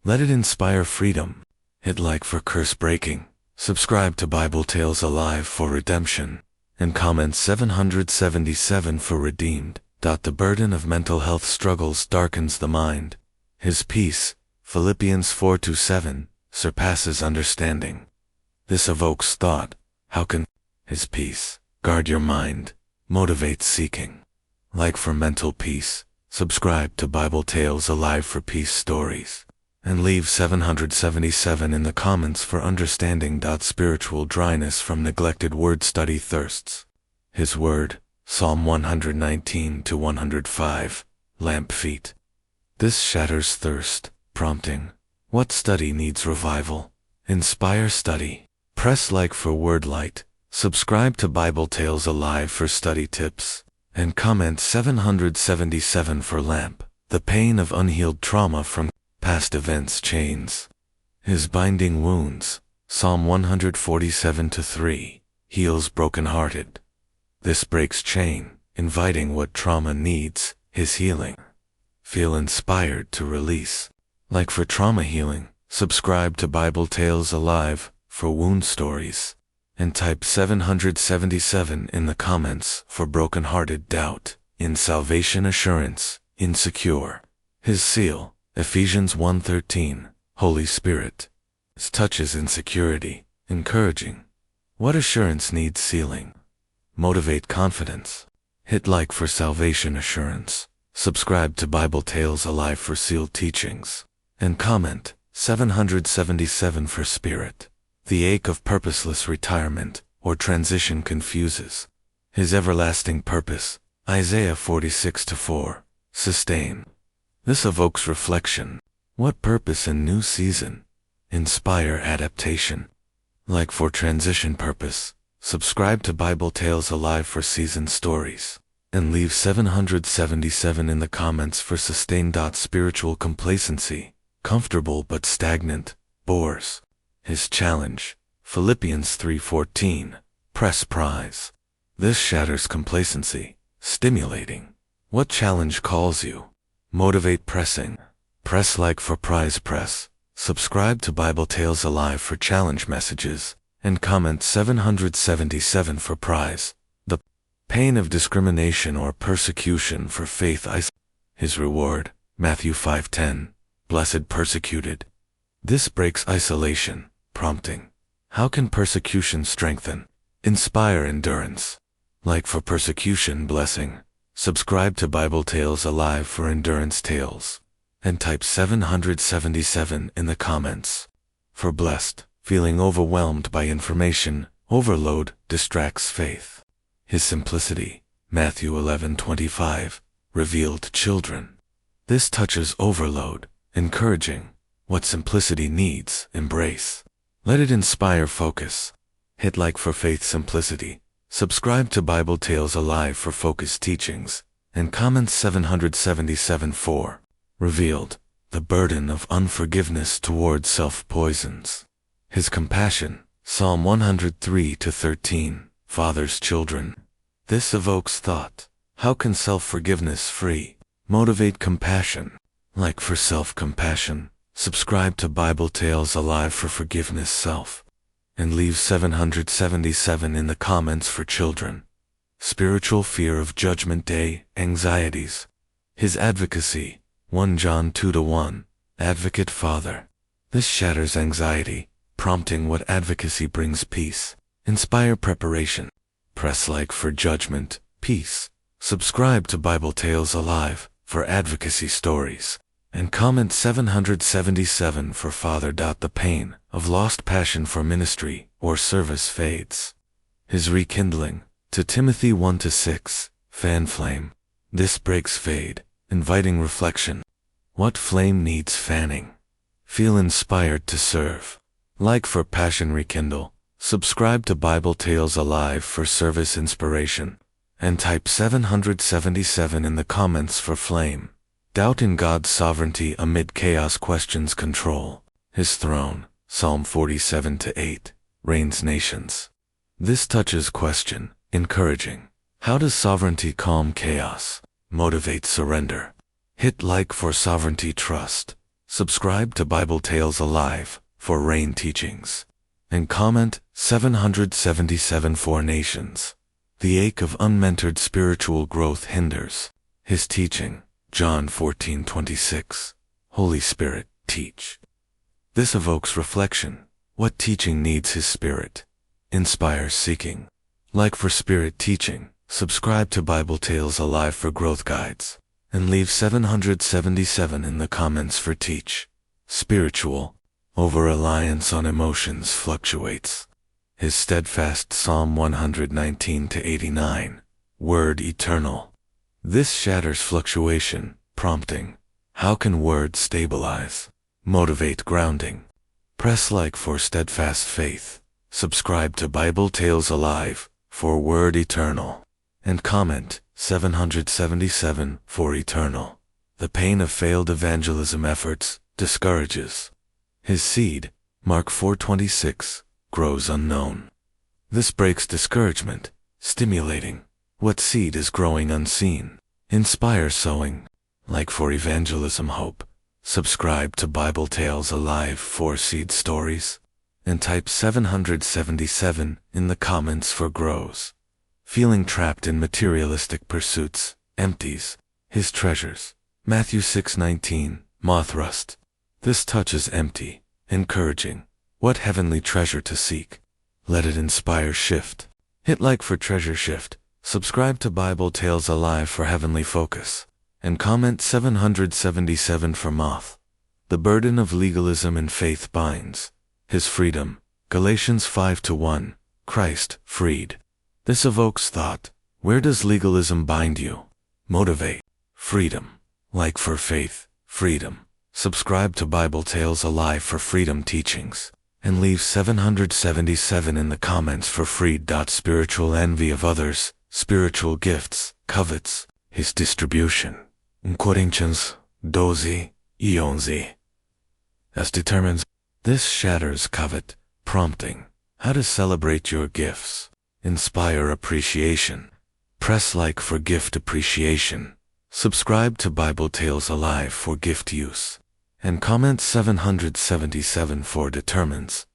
Let it inspire freedom. Hit like for curse breaking. Subscribe to Bible Tales Alive for redemption. And comment 777 for redeemed. The burden of mental health struggles darkens the mind. His peace, Philippians 4:7, surpasses understanding. This evokes thought. How can his peace guard your mind? Motivate seeking. Like for mental peace, subscribe to Bible Tales Alive for peace stories. And leave 777 in the comments for understanding. Spiritual dryness from neglected word study thirsts. His word, Psalm 119:105, lamp feet. This shatters thirst, prompting. What study needs revival? Inspire study. Press like for word light. Subscribe to Bible Tales Alive for study tips. And comment 777 for lamp. The pain of unhealed trauma from past events chains. His binding wounds, Psalm 147:3, heals brokenhearted. This breaks chain, inviting what trauma needs, his healing. Feel inspired to release. Like for trauma healing, subscribe to Bible Tales Alive for wound stories. And type 777 in the comments for brokenhearted doubt, in salvation assurance, insecure. His seal, Ephesians 1:13, Holy Spirit, This touches insecurity, encouraging. What assurance needs sealing? Motivate confidence. Hit like for salvation assurance. Subscribe to Bible Tales Alive for sealed teachings. And comment 777 for spirit. The ache of purposeless retirement or transition confuses. His everlasting purpose. Isaiah 46:4. Sustain. This evokes reflection. What purpose in new season? Inspire adaptation. Like for transition purpose. Subscribe to Bible Tales Alive for season stories. And leave 777 in the comments for sustained. Spiritual complacency. Comfortable but stagnant. Bores. His challenge. Philippians 3:14. Press prize. This shatters complacency. Stimulating. What challenge calls you? Motivate pressing. Press like for prize press. Subscribe to Bible Tales Alive for challenge messages. And comment 777 for prize. The pain of discrimination or persecution for faith. His reward. Matthew 5:10. Blessed persecuted. This breaks isolation, prompting. How can persecution strengthen? Inspire endurance. Like for persecution blessing. Subscribe to Bible Tales Alive for endurance tales. And type 777 in the comments. For blessed, feeling overwhelmed by information, overload distracts faith. His simplicity. Matthew 11:25. Revealed children. This touches overload, encouraging. What simplicity needs, embrace. Let it inspire focus. Hit like for faith simplicity. Subscribe to Bible Tales Alive for focused teachings. And comment 777 for revealed. The burden of unforgiveness toward self-poisons. His compassion. Psalm 103:13. Father's children. This evokes thought. How can self-forgiveness free? Motivate compassion. Like for self-compassion. Subscribe to Bible Tales Alive for forgiveness self. And leave 777 in the comments for children. Spiritual fear of Judgment Day, anxieties. His advocacy. 1 John 2:1. Advocate Father. This shatters anxiety, prompting what advocacy brings peace. Inspire preparation. Press like for judgment, peace. Subscribe to Bible Tales Alive for advocacy stories. And comment 777 for Father. The pain of lost passion for ministry or service fades. His rekindling. To Timothy 1:6. Fan flame. This breaks fade, inviting reflection. What flame needs fanning? Feel inspired to serve. Like for passion rekindle. Subscribe to Bible Tales Alive for service inspiration. And type 777 in the comments for flame. Doubt in God's sovereignty amid chaos questions control. His throne. Psalm 47:8. Reigns nations. This touches question, encouraging. How does sovereignty calm chaos? Motivate surrender. Hit like for sovereignty trust. Subscribe to Bible Tales Alive for reign teachings. And comment 777 for nations. The ache of unmentored spiritual growth hinders. His teaching. John 14:26. Holy Spirit, teach. This evokes reflection. What teaching needs His Spirit? Inspires seeking. Like for spirit teaching. Subscribe to Bible Tales Alive for growth guides. And leave 777 in the comments for teach. Spiritual. Over-reliance on emotions fluctuates. His steadfast Psalm 119:89. Word eternal. This shatters fluctuation, prompting. How can words stabilize? Motivate grounding. Press like for steadfast faith. Subscribe to Bible Tales Alive for word eternal. And comment 777 for eternal. The pain of failed evangelism efforts discourages. His seed, Mark 4:26, grows unknown. This breaks discouragement, stimulating. What seed is growing unseen? Inspire sowing. Like for evangelism hope. Subscribe to Bible Tales Alive for seed stories. And type 777 in the comments for grows. Feeling trapped in materialistic pursuits, empties. His treasures. Matthew 6:19, moth rust. This touches empty, encouraging. What heavenly treasure to seek? Let it inspire shift. Hit like for treasure shift. Subscribe to Bible Tales Alive for heavenly focus. And comment 777 for moth. The burden of legalism and faith binds. His freedom. Galatians 5:1. Christ, freed. This evokes thought. Where does legalism bind you? Motivate. Freedom. Like for faith, freedom. Subscribe to Bible Tales Alive for freedom teachings. And leave 777 in the comments for freed. Spiritual envy of others, spiritual gifts, covets, his distribution. Corinthians 12:11. As determines, this shatters covet, prompting. How to celebrate your gifts. Inspire appreciation. Press like for gift appreciation. Subscribe to Bible Tales Alive for gift use. And comment 777 for determines.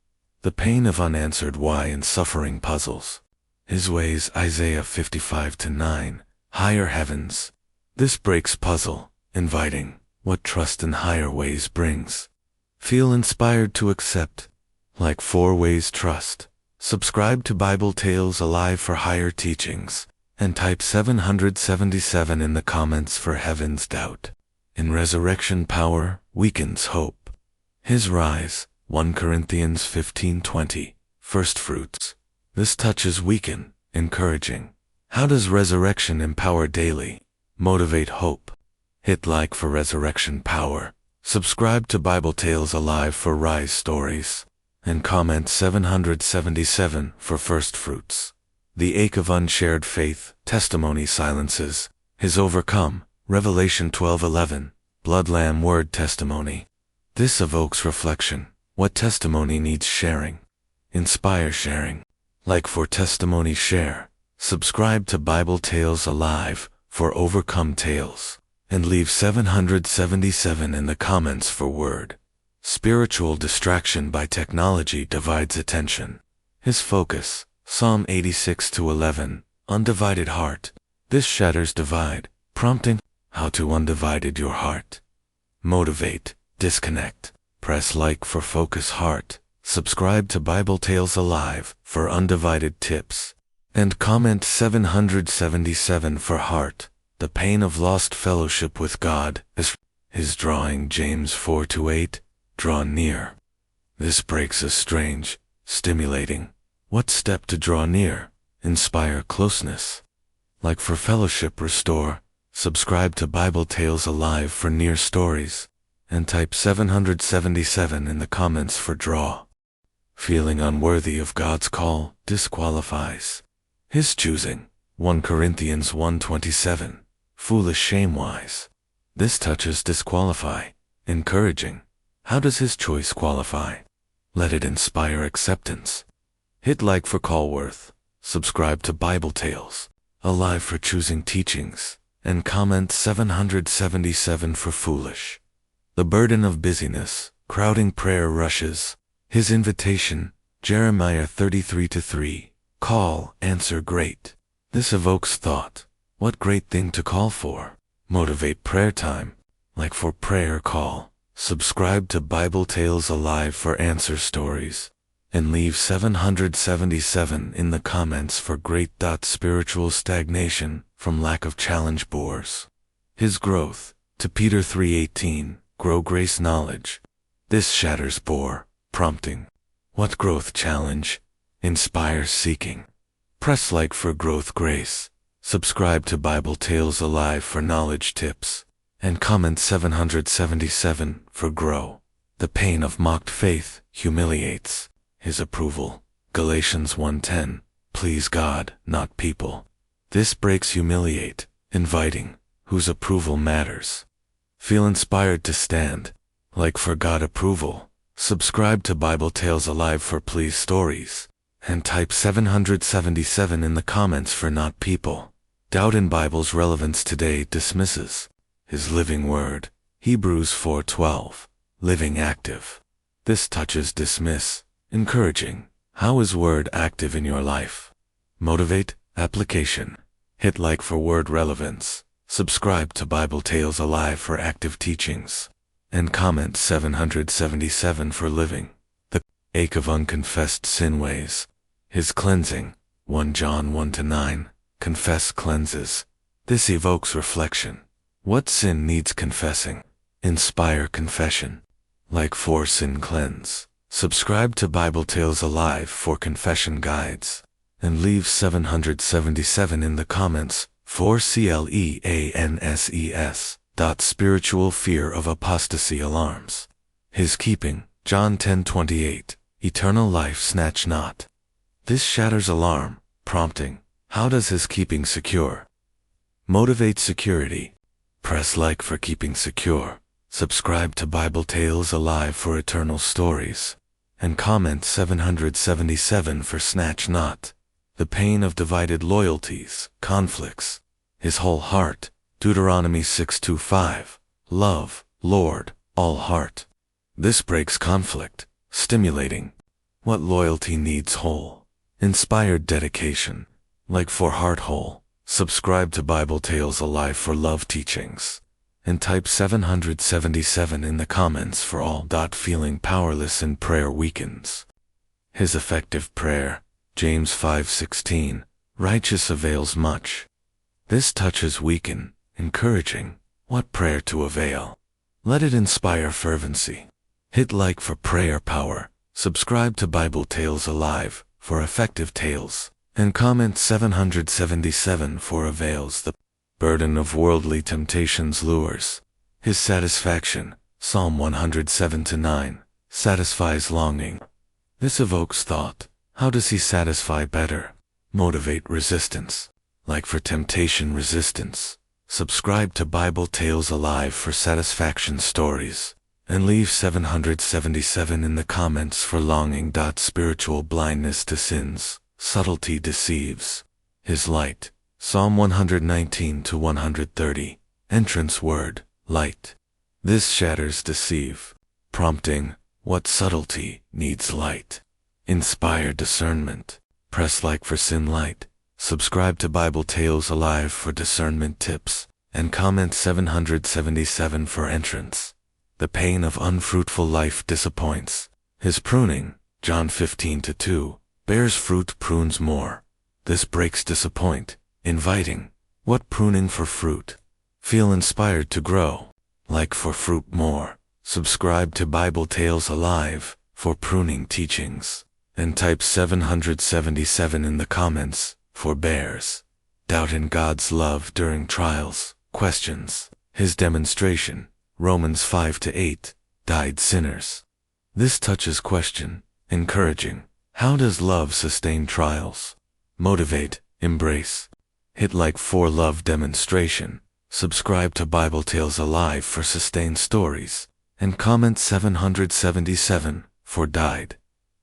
The pain of unanswered why and suffering puzzles. His ways Isaiah 55:9. Higher heavens. This breaks puzzle, inviting what trust in higher ways brings. Feel inspired to accept. Like 4 ways trust. Subscribe to Bible Tales Alive for higher teachings. And type 777 in the comments for heaven's doubt. In resurrection power, weakens hope. His rise, 1 Corinthians 15:20. First fruits. This touches weaken, encouraging. How does resurrection empower daily? Motivate hope. Hit like for resurrection power. Subscribe to Bible Tales Alive for rise stories. And comment 777 for first fruits. The ache of unshared faith, testimony silences. His overcome, Revelation 12:11. Blood lamb word testimony. This evokes reflection. What testimony needs sharing? Inspire sharing. Like for testimony share. Subscribe to Bible Tales Alive for overcome tales. And leave 777 in the comments for word. Spiritual distraction by technology divides attention. His focus, Psalm 86:11. Undivided heart. This shatters divide, prompting, how to undivided your heart. Motivate, disconnect. Press like for focus heart. Subscribe to Bible Tales Alive for undivided tips. And comment 777 for heart. The pain of lost fellowship with God is his drawing James 4:8. Draw near. This breaks a strange, stimulating. What step to draw near? Inspire closeness. Like for fellowship restore. Subscribe to Bible Tales Alive for near stories. And type 777 in the comments for draw. Feeling unworthy of God's call disqualifies. His choosing, 1 Corinthians 1:27. Foolish shame-wise. This touches disqualify, encouraging. How does his choice qualify? Let it inspire acceptance. Hit like for Callworth. Subscribe to Bible Tales Alive for choosing teachings. And comment 777 for foolish. The burden of busyness, crowding prayer rushes. His invitation, Jeremiah 33:3. Call, answer great. This evokes thought. What great thing to call for? Motivate prayer time. Like for prayer call. Subscribe to Bible Tales Alive for answer stories. And leave 777 in the comments for great. Spiritual stagnation from lack of challenge bores. His growth, to Peter 3:18. Grow grace knowledge. This shatters bore, prompting. What growth challenge? Inspires seeking. Press like for growth grace. Subscribe to Bible Tales Alive for knowledge tips. And comment 777 for grow. The pain of mocked faith humiliates. His approval, Galatians 1:10. Please God, not people. This breaks humiliate, inviting, whose approval matters. Feel inspired to stand. Like for God approval. Subscribe to Bible Tales Alive for please stories. And type 777 in the comments for not people. Doubt in Bible's relevance today dismisses. His living word, Hebrews 4:12. Living active. This touches dismiss, encouraging. How is word active in your life? Motivate, application. Hit like for word relevance. Subscribe to Bible Tales Alive for active teachings. And comment 777 for living. The ache of unconfessed sin ways. His cleansing, 1 John 1-9, confess cleanses. This evokes reflection. What sin needs confessing? Inspire confession. Like for sin cleanse. Subscribe to Bible Tales Alive for confession guides. And leave 777 in the comments for CLEANSES. Spiritual fear of apostasy alarms. His keeping, John 10:28, eternal life snatch not. This shatters alarm, prompting, how does his keeping secure? Motivate security. Press like for keeping secure. Subscribe to Bible Tales Alive for eternal stories. And comment 777 for snatch not. The pain of divided loyalties, conflicts. His whole heart, Deuteronomy 6:5, love, Lord, all heart. This breaks conflict, stimulating. What loyalty needs whole? Inspired dedication. Like for heart whole. Subscribe to Bible Tales Alive for love teachings. And type 777 in the comments for all. Feeling powerless in prayer weakens. His effective prayer, James 5:16, righteous avails much. This touches weaken, encouraging. What prayer to avail? Let it inspire fervency. Hit like for prayer power. Subscribe to Bible Tales Alive for effective tales. And comment 777 for avails. The burden of worldly temptations lures. His satisfaction, Psalm 107-9, satisfies longing. This evokes thought. How does he satisfy better? Motivate resistance. Like for temptation resistance. Subscribe to Bible Tales Alive for satisfaction stories. And leave 777 in the comments for longing. Spiritual blindness to sins, subtlety deceives. His light, Psalm 119-130, entrance word, light. This shatters deceive, prompting, what subtlety needs light? Inspire discernment. Press like for sin light. Subscribe to Bible Tales Alive for discernment tips. And comment 777 for entrance. The pain of unfruitful life disappoints. His pruning, John 15:2, bears fruit prunes more. This breaks disappoint, inviting. What pruning for fruit? Feel inspired to grow. Like for fruit more. Subscribe to Bible Tales Alive for pruning teachings. And type 777 in the comments for bears. Doubt in God's love during trials, questions. His demonstration, Romans 5-8, died sinners. This touches question, encouraging. How does love sustain trials? Motivate, embrace. Hit like for love demonstration. Subscribe to Bible Tales Alive for sustained stories. And comment 777 for died.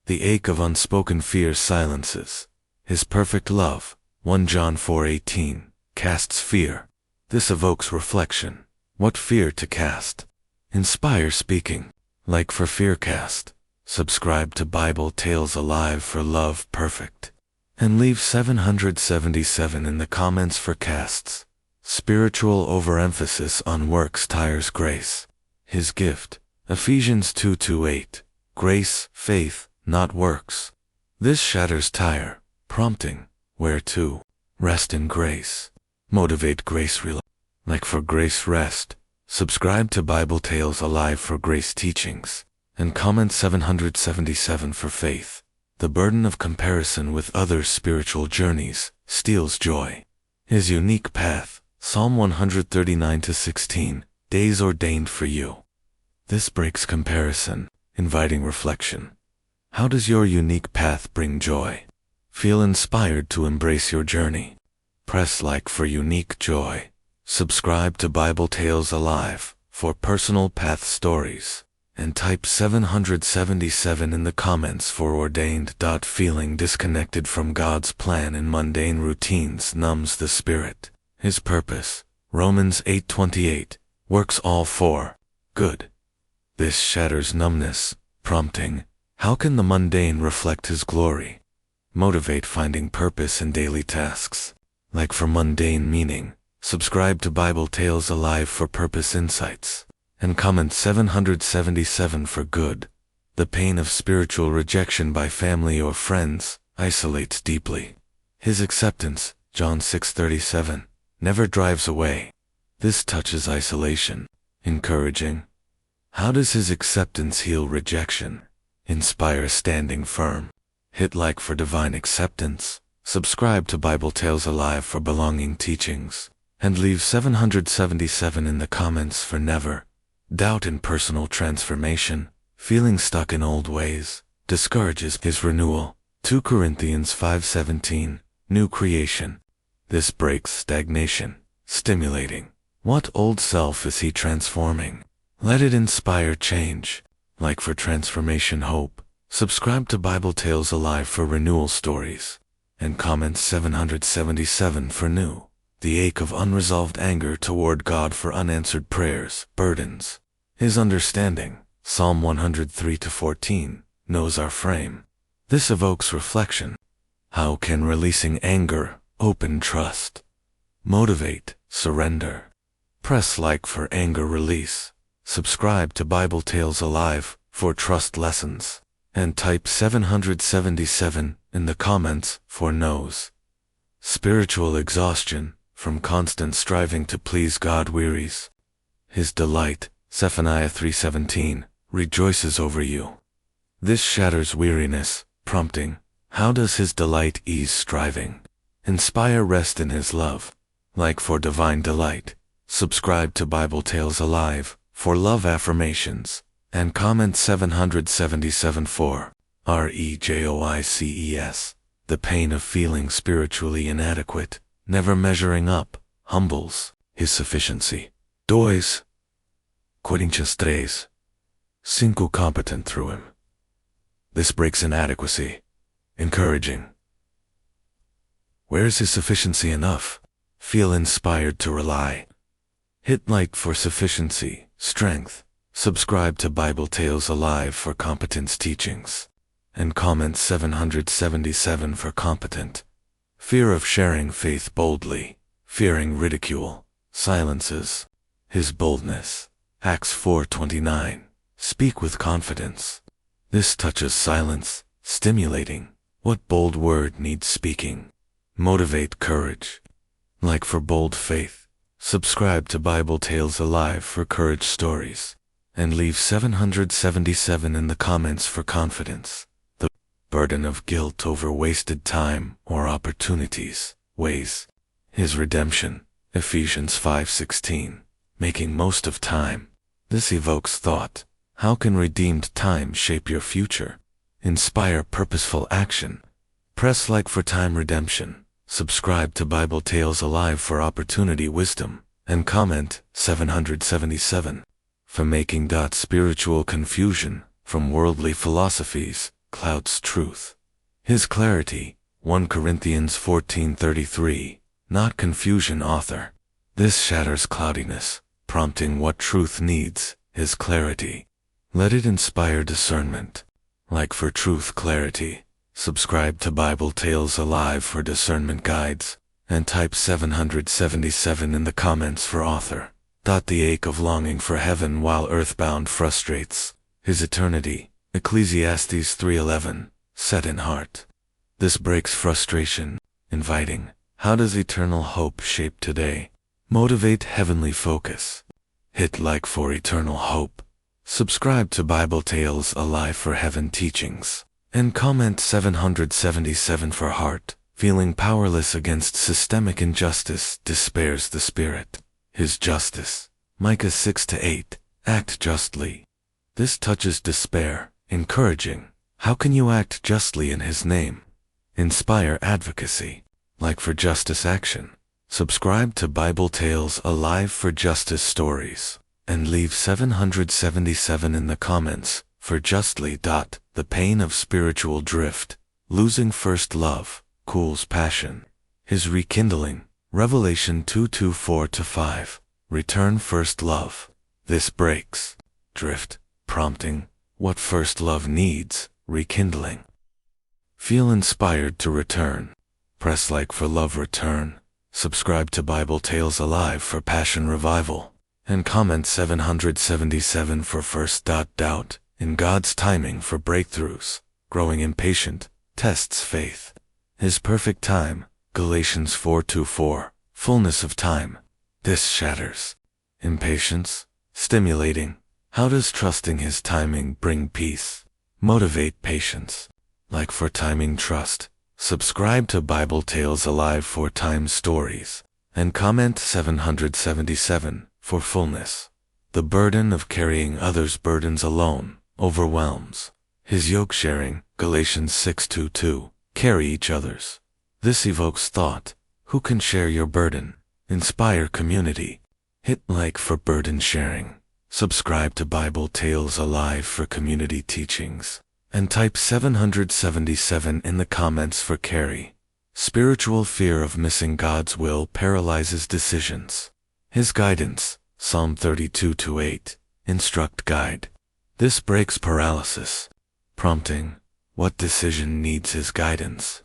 The ache of unspoken fear silences. His perfect love, 1 John 4:18, casts fear. This evokes reflection. What fear to cast? Inspire speaking. Like for fear cast. Subscribe to Bible Tales Alive for love perfect. And leave 777 in the comments for casts. Spiritual overemphasis on works tires grace. His gift, Ephesians 2:8, grace, faith, not works. This shatters tire, prompting, where to? Rest in grace. Motivate grace like for grace rest. Subscribe to Bible Tales Alive for grace teachings. And comment 777 for faith. The burden of comparison with others' spiritual journeys steals joy. His unique path, Psalm 139-16, days ordained for you. This breaks comparison, inviting reflection. How does your unique path bring joy? Feel inspired to embrace your journey. Press like for unique joy. Subscribe to Bible Tales Alive for personal path stories. And type 777 in the comments for ordained. Feeling disconnected from God's plan in mundane routines numbs the spirit. His purpose, Romans 8:28, works all for good. This shatters numbness, prompting, how can the mundane reflect His glory? Motivate finding purpose in daily tasks. Like for mundane meaning, subscribe to Bible Tales Alive for purpose insights. And comment 777 for good. The pain of spiritual rejection by family or friends isolates deeply. His acceptance, John 6:37, never drives away. This touches isolation, encouraging. How does his acceptance heal rejection? Inspire standing firm. Hit like for divine acceptance. Subscribe to Bible Tales Alive for belonging teachings. And leave 777 in the comments for never. Doubt in personal transformation. Feeling stuck in old ways discourages his renewal. 2 Corinthians 5:17, new creation. This breaks stagnation, stimulating. What old self is he transforming? Let it inspire change. Like for transformation hope. Subscribe to Bible Tales Alive for renewal stories. And comment 777 for new. The ache of unresolved anger toward God for unanswered prayers, burdens. His understanding, Psalm 103-14, knows our frame. This evokes reflection. How can releasing anger open trust? Motivate, surrender. Press like for anger release. Subscribe to Bible Tales Alive for trust lessons. And type 777 in the comments for no's. Spiritual exhaustion from constant striving to please God wearies. His delight, Zephaniah 3:17, rejoices over you. This shatters weariness, prompting, how does his delight ease striving? Inspire rest in his love. Like for divine delight. Subscribe to Bible Tales Alive for love affirmations. And comment 777 for rejoices. The pain of feeling spiritually inadequate, never measuring up, humbles his sufficiency. 2 Coríntios 3:5 competent through him. This breaks inadequacy, encouraging. Where is his sufficiency enough? Feel inspired to rely. Hit like for sufficiency, strength. Subscribe to Bible Tales Alive for competence teachings. And comment 777 for competent. Fear of sharing faith boldly, fearing ridicule, silences his boldness. Acts 4:29. Speak with confidence. This touches silence, stimulating. What bold word needs speaking? Motivate courage. Like for bold faith. Subscribe to Bible Tales Alive for courage stories. And leave 777 in the comments for confidence. The burden of guilt over wasted time or opportunities weighs his redemption. Ephesians 5:16. Making most of time. This evokes thought. How can redeemed time shape your future? Inspire purposeful action. Press like for time redemption. Subscribe to Bible Tales Alive for opportunity wisdom. And comment 777. For making spiritual confusion from worldly philosophies clouds truth. His clarity, 1 Corinthians 14:33, not confusion author. This shatters cloudiness, prompting what truth needs, his clarity. Let it inspire discernment. Like for truth clarity, subscribe to Bible Tales Alive for discernment guides, and type 777 in the comments for author. The ache of longing for heaven while earthbound frustrates his eternity. Ecclesiastes 3:11, set in heart. This breaks frustration, inviting. How does eternal hope shape today? Motivate heavenly focus. Hit like for eternal hope. Subscribe to Bible Tales Alive for heaven teachings. And comment 777 for heart. Feeling powerless against systemic injustice despairs the spirit. His justice. Micah 6:8, act justly. This touches despair, encouraging. How can you act justly in his name? Inspire advocacy. Like for justice action. Subscribe to Bible Tales Alive for justice stories. And leave 777 in the comments for justly. The pain of spiritual drift, losing first love, cools passion. His rekindling. Revelation 2:4-5. Return first love. This breaks drift, prompting what first love needs, rekindling. Feel inspired to return. Press like for love return. Subscribe to Bible Tales Alive for passion revival. And comment 777 for first. Doubt in God's timing for breakthroughs. Growing impatient tests faith. His perfect time, Galatians 4:4, fullness of time. This shatters impatience. Stimulating. How does trusting His timing bring peace? Motivate patience. Like for timing trust. Subscribe to Bible Tales Alive for time stories. And comment 777 for fullness. The burden of carrying others' burdens alone overwhelms. His yoke sharing, Galatians 6:2, carry each other's. This evokes thought. Who can share your burden? Inspire community. Hit like for burden sharing. Subscribe to Bible Tales Alive for community teachings. And type 777 in the comments for carry. Spiritual fear of missing God's will paralyzes decisions. His guidance, Psalm 32:8, instruct guide. This breaks paralysis. Prompting, what decision needs His guidance?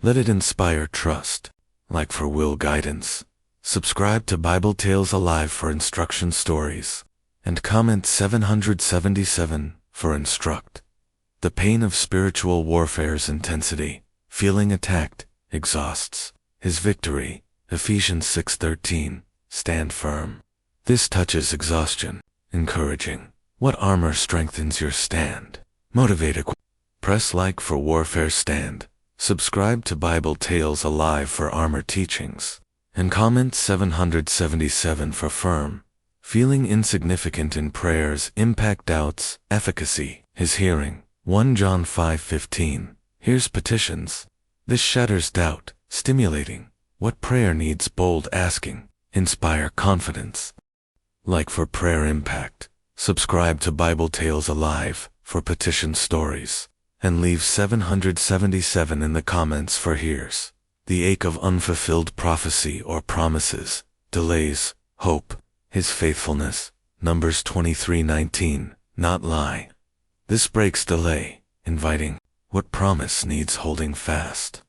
Let it inspire trust. Like for will guidance. Subscribe to Bible Tales Alive for instruction stories. And comment 777 for instruct. The pain of spiritual warfare's intensity, feeling attacked, exhausts. His victory, Ephesians 6:13, stand firm. This touches exhaustion, encouraging. What armor strengthens your stand? Motivate a press like for warfare stand. Subscribe to Bible Tales Alive for armor teachings. And comment 777 for firm. Feeling insignificant in prayers impact doubts, efficacy. His hearing, 1 John 5:15, hears petitions. This shatters doubt, stimulating. What prayer needs bold asking? Inspire confidence. Like for prayer impact. Subscribe to Bible Tales Alive for petition stories. And leave 777 in the comments for hears. The ache of unfulfilled prophecy or promises, delays, hope. His faithfulness, Numbers 23:19, not lie. This breaks delay, inviting. What promise needs holding fast?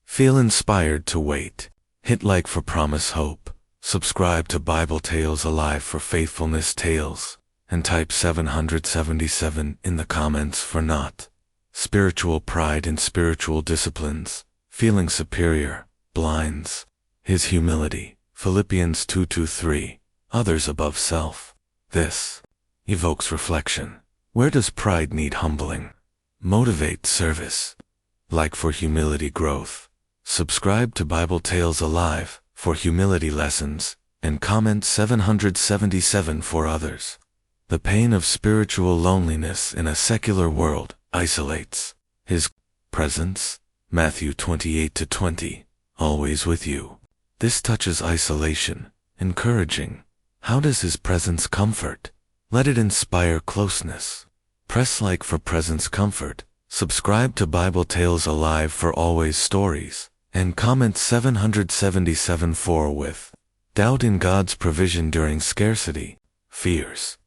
Feel inspired to wait. Hit like for promise hope. Subscribe to Bible Tales Alive for faithfulness tales. And type 777 in the comments for not. Spiritual pride in spiritual disciplines. Feeling superior, blinds. His humility, Philippians 2:3. Others above self. This evokes reflection. Where does pride need humbling? Motivate service. Like for humility growth. Subscribe to Bible Tales Alive for humility lessons, and comment 777 for others. The pain of spiritual loneliness in a secular world isolates. His presence, Matthew 28:20, always with you. This touches isolation, encouraging. How does His presence comfort? Let it inspire closeness. Press like for presence comfort. Subscribe to Bible Tales Alive for always stories. And comment 777 for with. Doubt in God's provision during scarcity. Fears.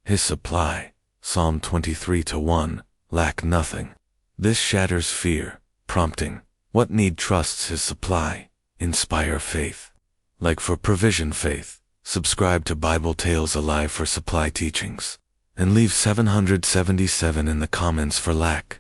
His supply, Psalm 23:1, lack nothing. This shatters fear, prompting. What need trusts His supply? Inspire faith. Like for provision faith. Subscribe to Bible Tales Alive for supply teachings. And leave 777 in the comments for lack.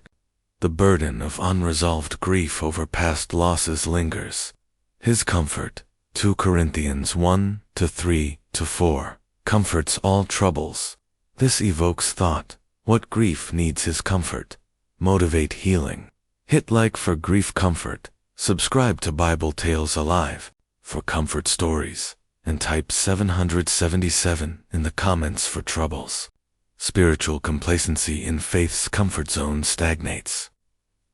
The burden of unresolved grief over past losses lingers. His comfort, 2 Corinthians 1:3-4, comforts all troubles. This evokes thought. What grief needs His comfort? Motivate healing. Hit like for grief comfort. Subscribe to Bible Tales Alive for comfort stories. And type 777 in the comments for troubles. Spiritual complacency in faith's comfort zone stagnates.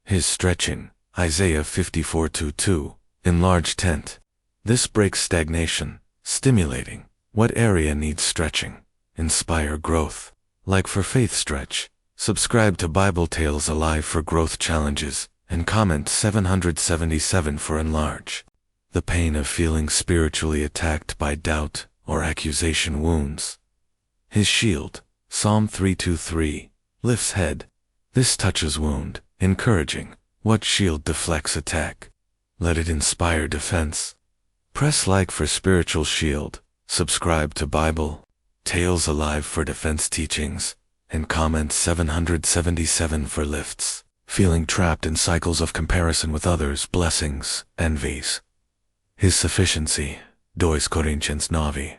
His stretching, Isaiah 54:2, enlarged tent. This breaks stagnation, stimulating. What area needs stretching? Inspire growth. Like for faith stretch. Subscribe to Bible Tales Alive for growth challenges, and comment 777 for enlarge. The pain of feeling spiritually attacked by doubt or accusation wounds. His shield, Psalm 3:2-3, lifts head. This touches wound, encouraging. What shield deflects attack? Let it inspire defense. Press like for spiritual shield. Subscribe to Bible Tales Alive for defense teachings. and comment 777 for lifts. Feeling trapped in cycles of comparison with others, blessings, envies. His sufficiency, 2 Corinthians 9.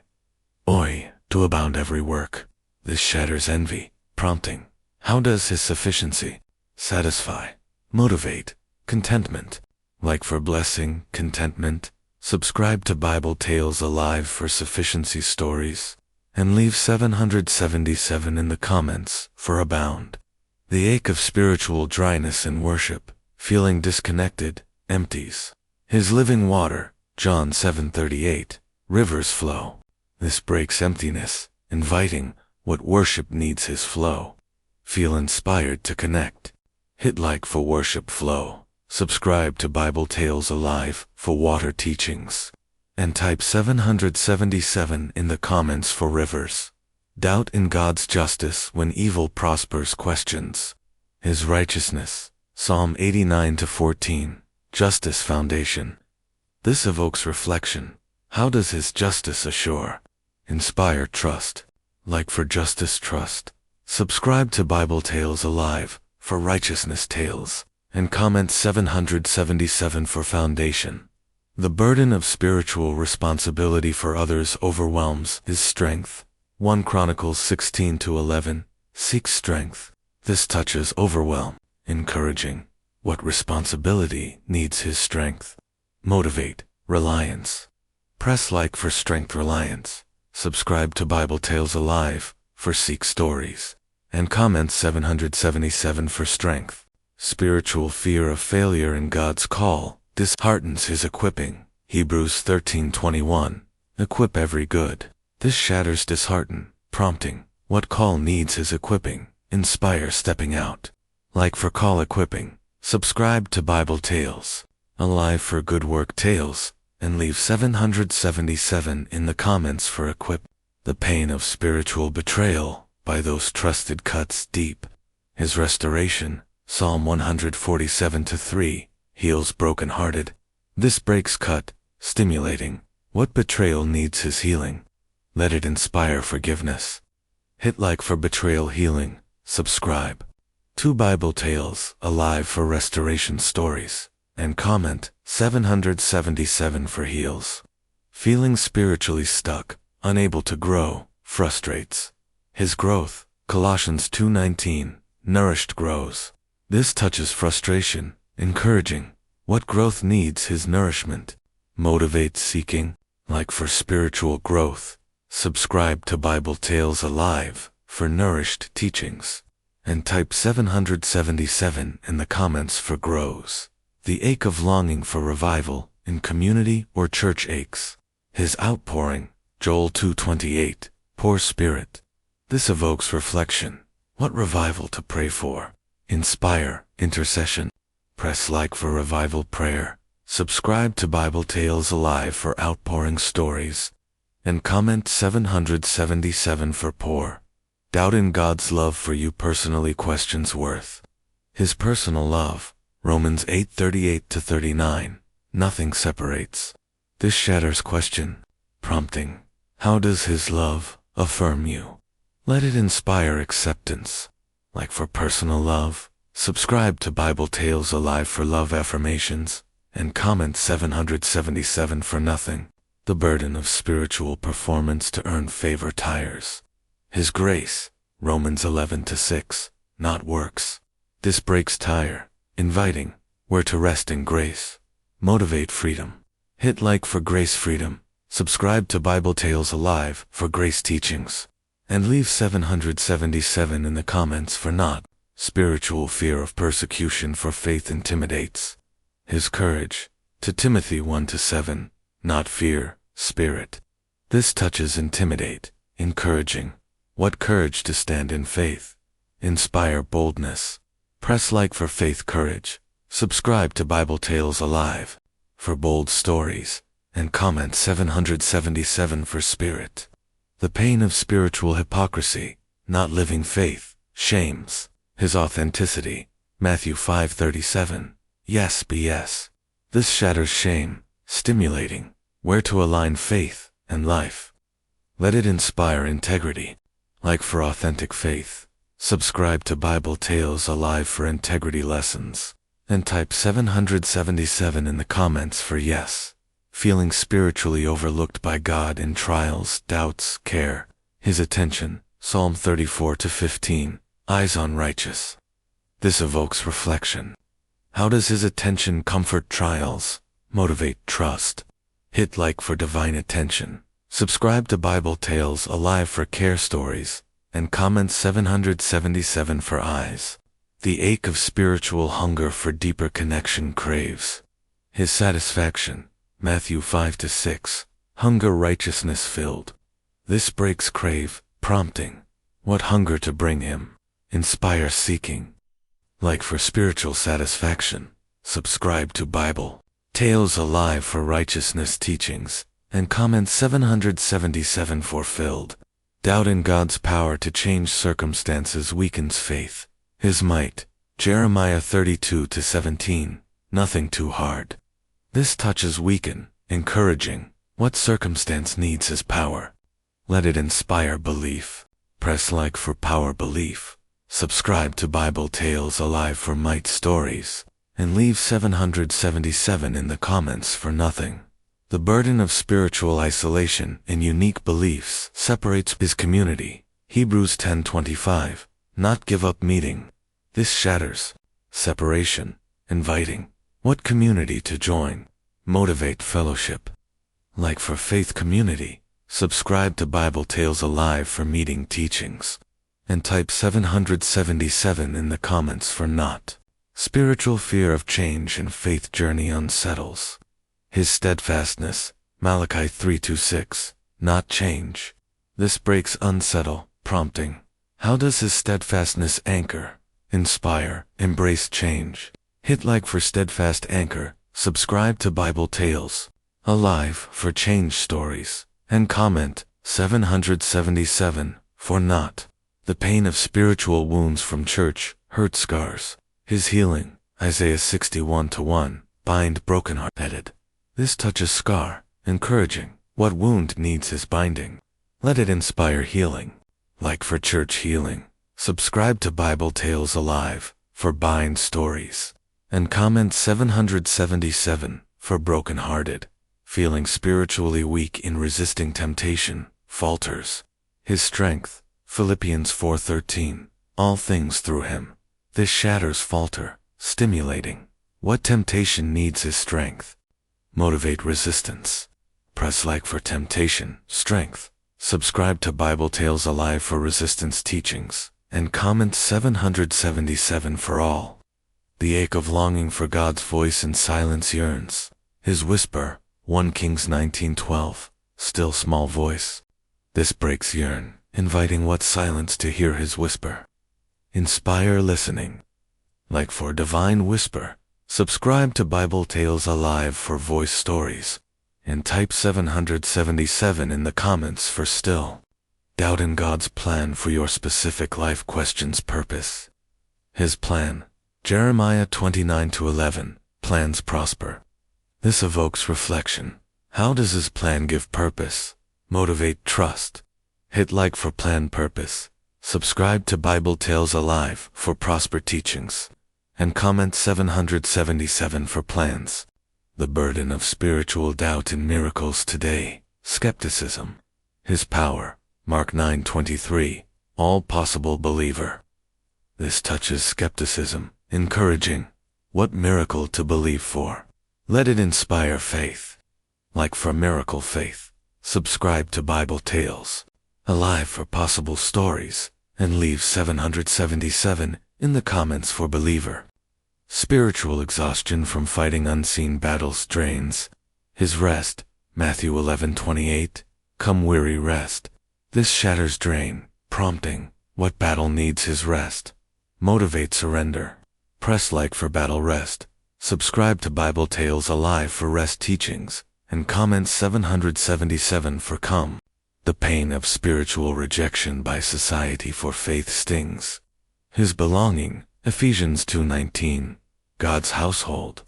Oi, to abound every work. This shatters envy, prompting. How does his sufficiency satisfy, motivate, contentment? Like for blessing, contentment. Subscribe to Bible Tales Alive for sufficiency stories, and leave 777 in the comments for abound. The ache of spiritual dryness in worship, feeling disconnected, empties. His living water, John 7:38, rivers flow. This breaks emptiness, inviting what worship needs his flow. Feel inspired to connect. Hit like for worship flow. Subscribe to Bible Tales Alive for water teachings. And type 777 in the comments for rivers. Doubt in God's justice when evil prospers questions. His righteousness, Psalm 89-14, justice foundation. This evokes reflection. How does his justice assure? Inspire trust. Like for justice trust. Subscribe to Bible Tales Alive for righteousness tales, and comment 777 for foundation. The burden of spiritual responsibility for others overwhelms his strength. 1 Chronicles 16-11, seek strength. This touches overwhelm, encouraging. What responsibility needs his strength? Motivate, reliance. Press like for strength reliance. Subscribe to Bible Tales Alive for seek stories, and comment 777 for strength. Spiritual fear of failure in God's call disheartens his equipping. Hebrews 13:21, equip every good. This shatters dishearten, prompting. What call needs his equipping? Inspire stepping out. Like for call equipping. Subscribe to Bible Tales Alive for good work tales, and leave 777 in the comments for equip. The pain of spiritual betrayal by those trusted cuts deep. His restoration, Psalm 147-3, heals brokenhearted. This breaks cut, stimulating. What betrayal needs his healing? Let it inspire forgiveness. Hit like for betrayal healing. Subscribe to Bible Tales Alive for restoration stories, and comment 777 for heals. Feeling spiritually stuck, unable to grow, frustrates. His growth, Colossians 2:19, nourished grows. This touches frustration, encouraging. What growth needs his nourishment? Motivates seeking. Like for spiritual growth. Subscribe to Bible Tales Alive for nourished teachings, and type 777 in the comments for grows. The ache of longing for revival in community or church aches. His outpouring, Joel 2:28, poor spirit. This evokes reflection. What revival to pray for? Inspire intercession. Press like for revival prayer. Subscribe to Bible Tales Alive for outpouring stories, and comment 777 for poor. Doubt in God's love for you personally questions worth. His personal love, Romans 8:38-39, nothing separates. This shatters question, prompting. How does his love affirm you? Let it inspire acceptance. Like for personal love, subscribe to Bible Tales Alive for love affirmations, and comment 777 for nothing. The burden of spiritual performance to earn favor tires. His grace, Romans 11-6, not works. This breaks tire, inviting. Where to rest in grace. Motivate freedom. Hit like for grace freedom. Subscribe to Bible Tales Alive for grace teachings, and leave 777 in the comments for not. Spiritual fear of persecution for faith intimidates. His courage, to Timothy 1-7, not fear, spirit. This touches intimidate, encouraging. What courage to stand in faith. Inspire boldness. Press like for faith courage. Subscribe to Bible Tales Alive for bold stories, and comment 777 for spirit. The pain of spiritual hypocrisy, not living faith, shames. His authenticity, Matthew 5:37, yes BS. This shatters shame, stimulating. Where to align faith and life. Let it inspire integrity. Like for authentic faith. Subscribe to Bible Tales Alive for integrity lessons. And type 777 in the comments for yes. Feeling spiritually overlooked by God in trials, doubts, care. His attention, Psalm 34-15, eyes on righteous. This evokes reflection. How does his attention comfort trials, motivate trust? Hit like for divine attention. Subscribe to Bible Tales Alive for care stories, and comment 777 for eyes. The ache of spiritual hunger for deeper connection craves his satisfaction. Matthew 5-6, hunger righteousness filled. This breaks crave, prompting. What hunger to bring him? Inspire seeking. Like for spiritual satisfaction. Subscribe to Bible Tales Alive for righteousness teachings, and comment 777 for filled. Doubt in God's power to change circumstances weakens faith. His might. Jeremiah 32-17, nothing too hard. This touches weaken, encouraging. What circumstance needs his power? Let it inspire belief. Press like for power belief. Subscribe to Bible Tales Alive for might stories, and leave 777 in the comments for nothing. The burden of spiritual isolation and unique beliefs separates his community. Hebrews 10:25, not give up meeting. This shatters separation, inviting. What community to join? Motivate fellowship. Like for faith community. Subscribe to Bible Tales Alive for meeting teachings, and type 777 in the comments for not. Spiritual fear of change and faith journey unsettles. His steadfastness, Malachi 3-6, not change. This breaks unsettle, prompting. How does his steadfastness anchor, inspire, embrace change? Hit like for steadfast anchor, subscribe to Bible Tales Alive for change stories, and comment 777 for not. The pain of spiritual wounds from church, hurt scars. His healing, Isaiah 61-1, bind broken-hearted. This touches scar, encouraging. What wound needs his binding? Let it inspire healing. Like for church healing. Subscribe to Bible Tales Alive for bind stories, and comment 777 for broken-hearted. Feeling spiritually weak in resisting temptation, falters. His strength, Philippians 4:13, all things through him. This shatters falter, stimulating. What temptation needs his strength? Motivate resistance. Press like for temptation, strength. Subscribe to Bible Tales Alive for resistance teachings, and comment 777 for all. The ache of longing for God's voice in silence yearns. His whisper, 1 Kings 19:12, still small voice. This breaks yearn, inviting what silence to hear his whisper. Inspire listening. Like for divine whisper. Subscribe to Bible Tales Alive for voice stories, and type 777 in the comments for still. Doubt in God's plan for your specific life questions purpose. His plan, Jeremiah 29-11, plans prosper. This evokes reflection. How does his plan give purpose? Motivate trust. Hit like for plan purpose. Subscribe to Bible Tales Alive for prosper teachings, and comment 777 for plans. The burden of spiritual doubt in miracles today, skepticism. His power, Mark 9:23, all possible believer. This touches skepticism, encouraging. What miracle to believe for? Let it inspire faith. Like for miracle faith. Subscribe to Bible Tales Alive for possible stories, and leave 777 in the comments for believer. Spiritual exhaustion from fighting unseen battles drains his rest. Matthew 11:28, come weary rest. This shatters drain, prompting. What battle needs his rest? Motivate surrender. Press like for battle rest. Subscribe to Bible Tales Alive for rest teachings, and comment 777 for come. The pain of spiritual rejection by society for faith stings his belonging. Ephesians 2:19, God's household.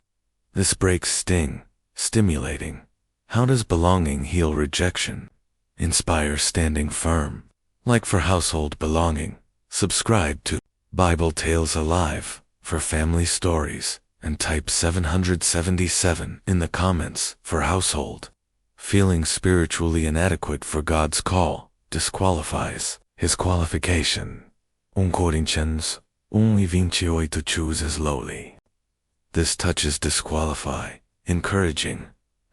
This breaks sting, stimulating. How does belonging heal rejection? Inspire standing firm. Like for household belonging. Subscribe to Bible Tales Alive for family stories and type 777 in the comments for household. Feeling spiritually inadequate for God's call disqualifies his qualification. 1 Corinthians 1:28 chooses lowly. This touches disqualify, encouraging.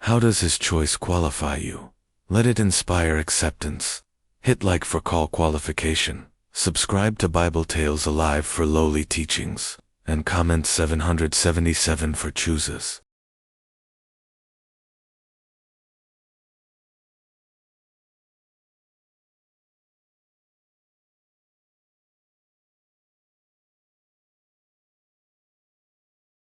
How does his choice qualify you? Let it inspire acceptance. Hit like for call qualification. Subscribe to Bible Tales Alive for lowly teachings, and comment 777 for chooses.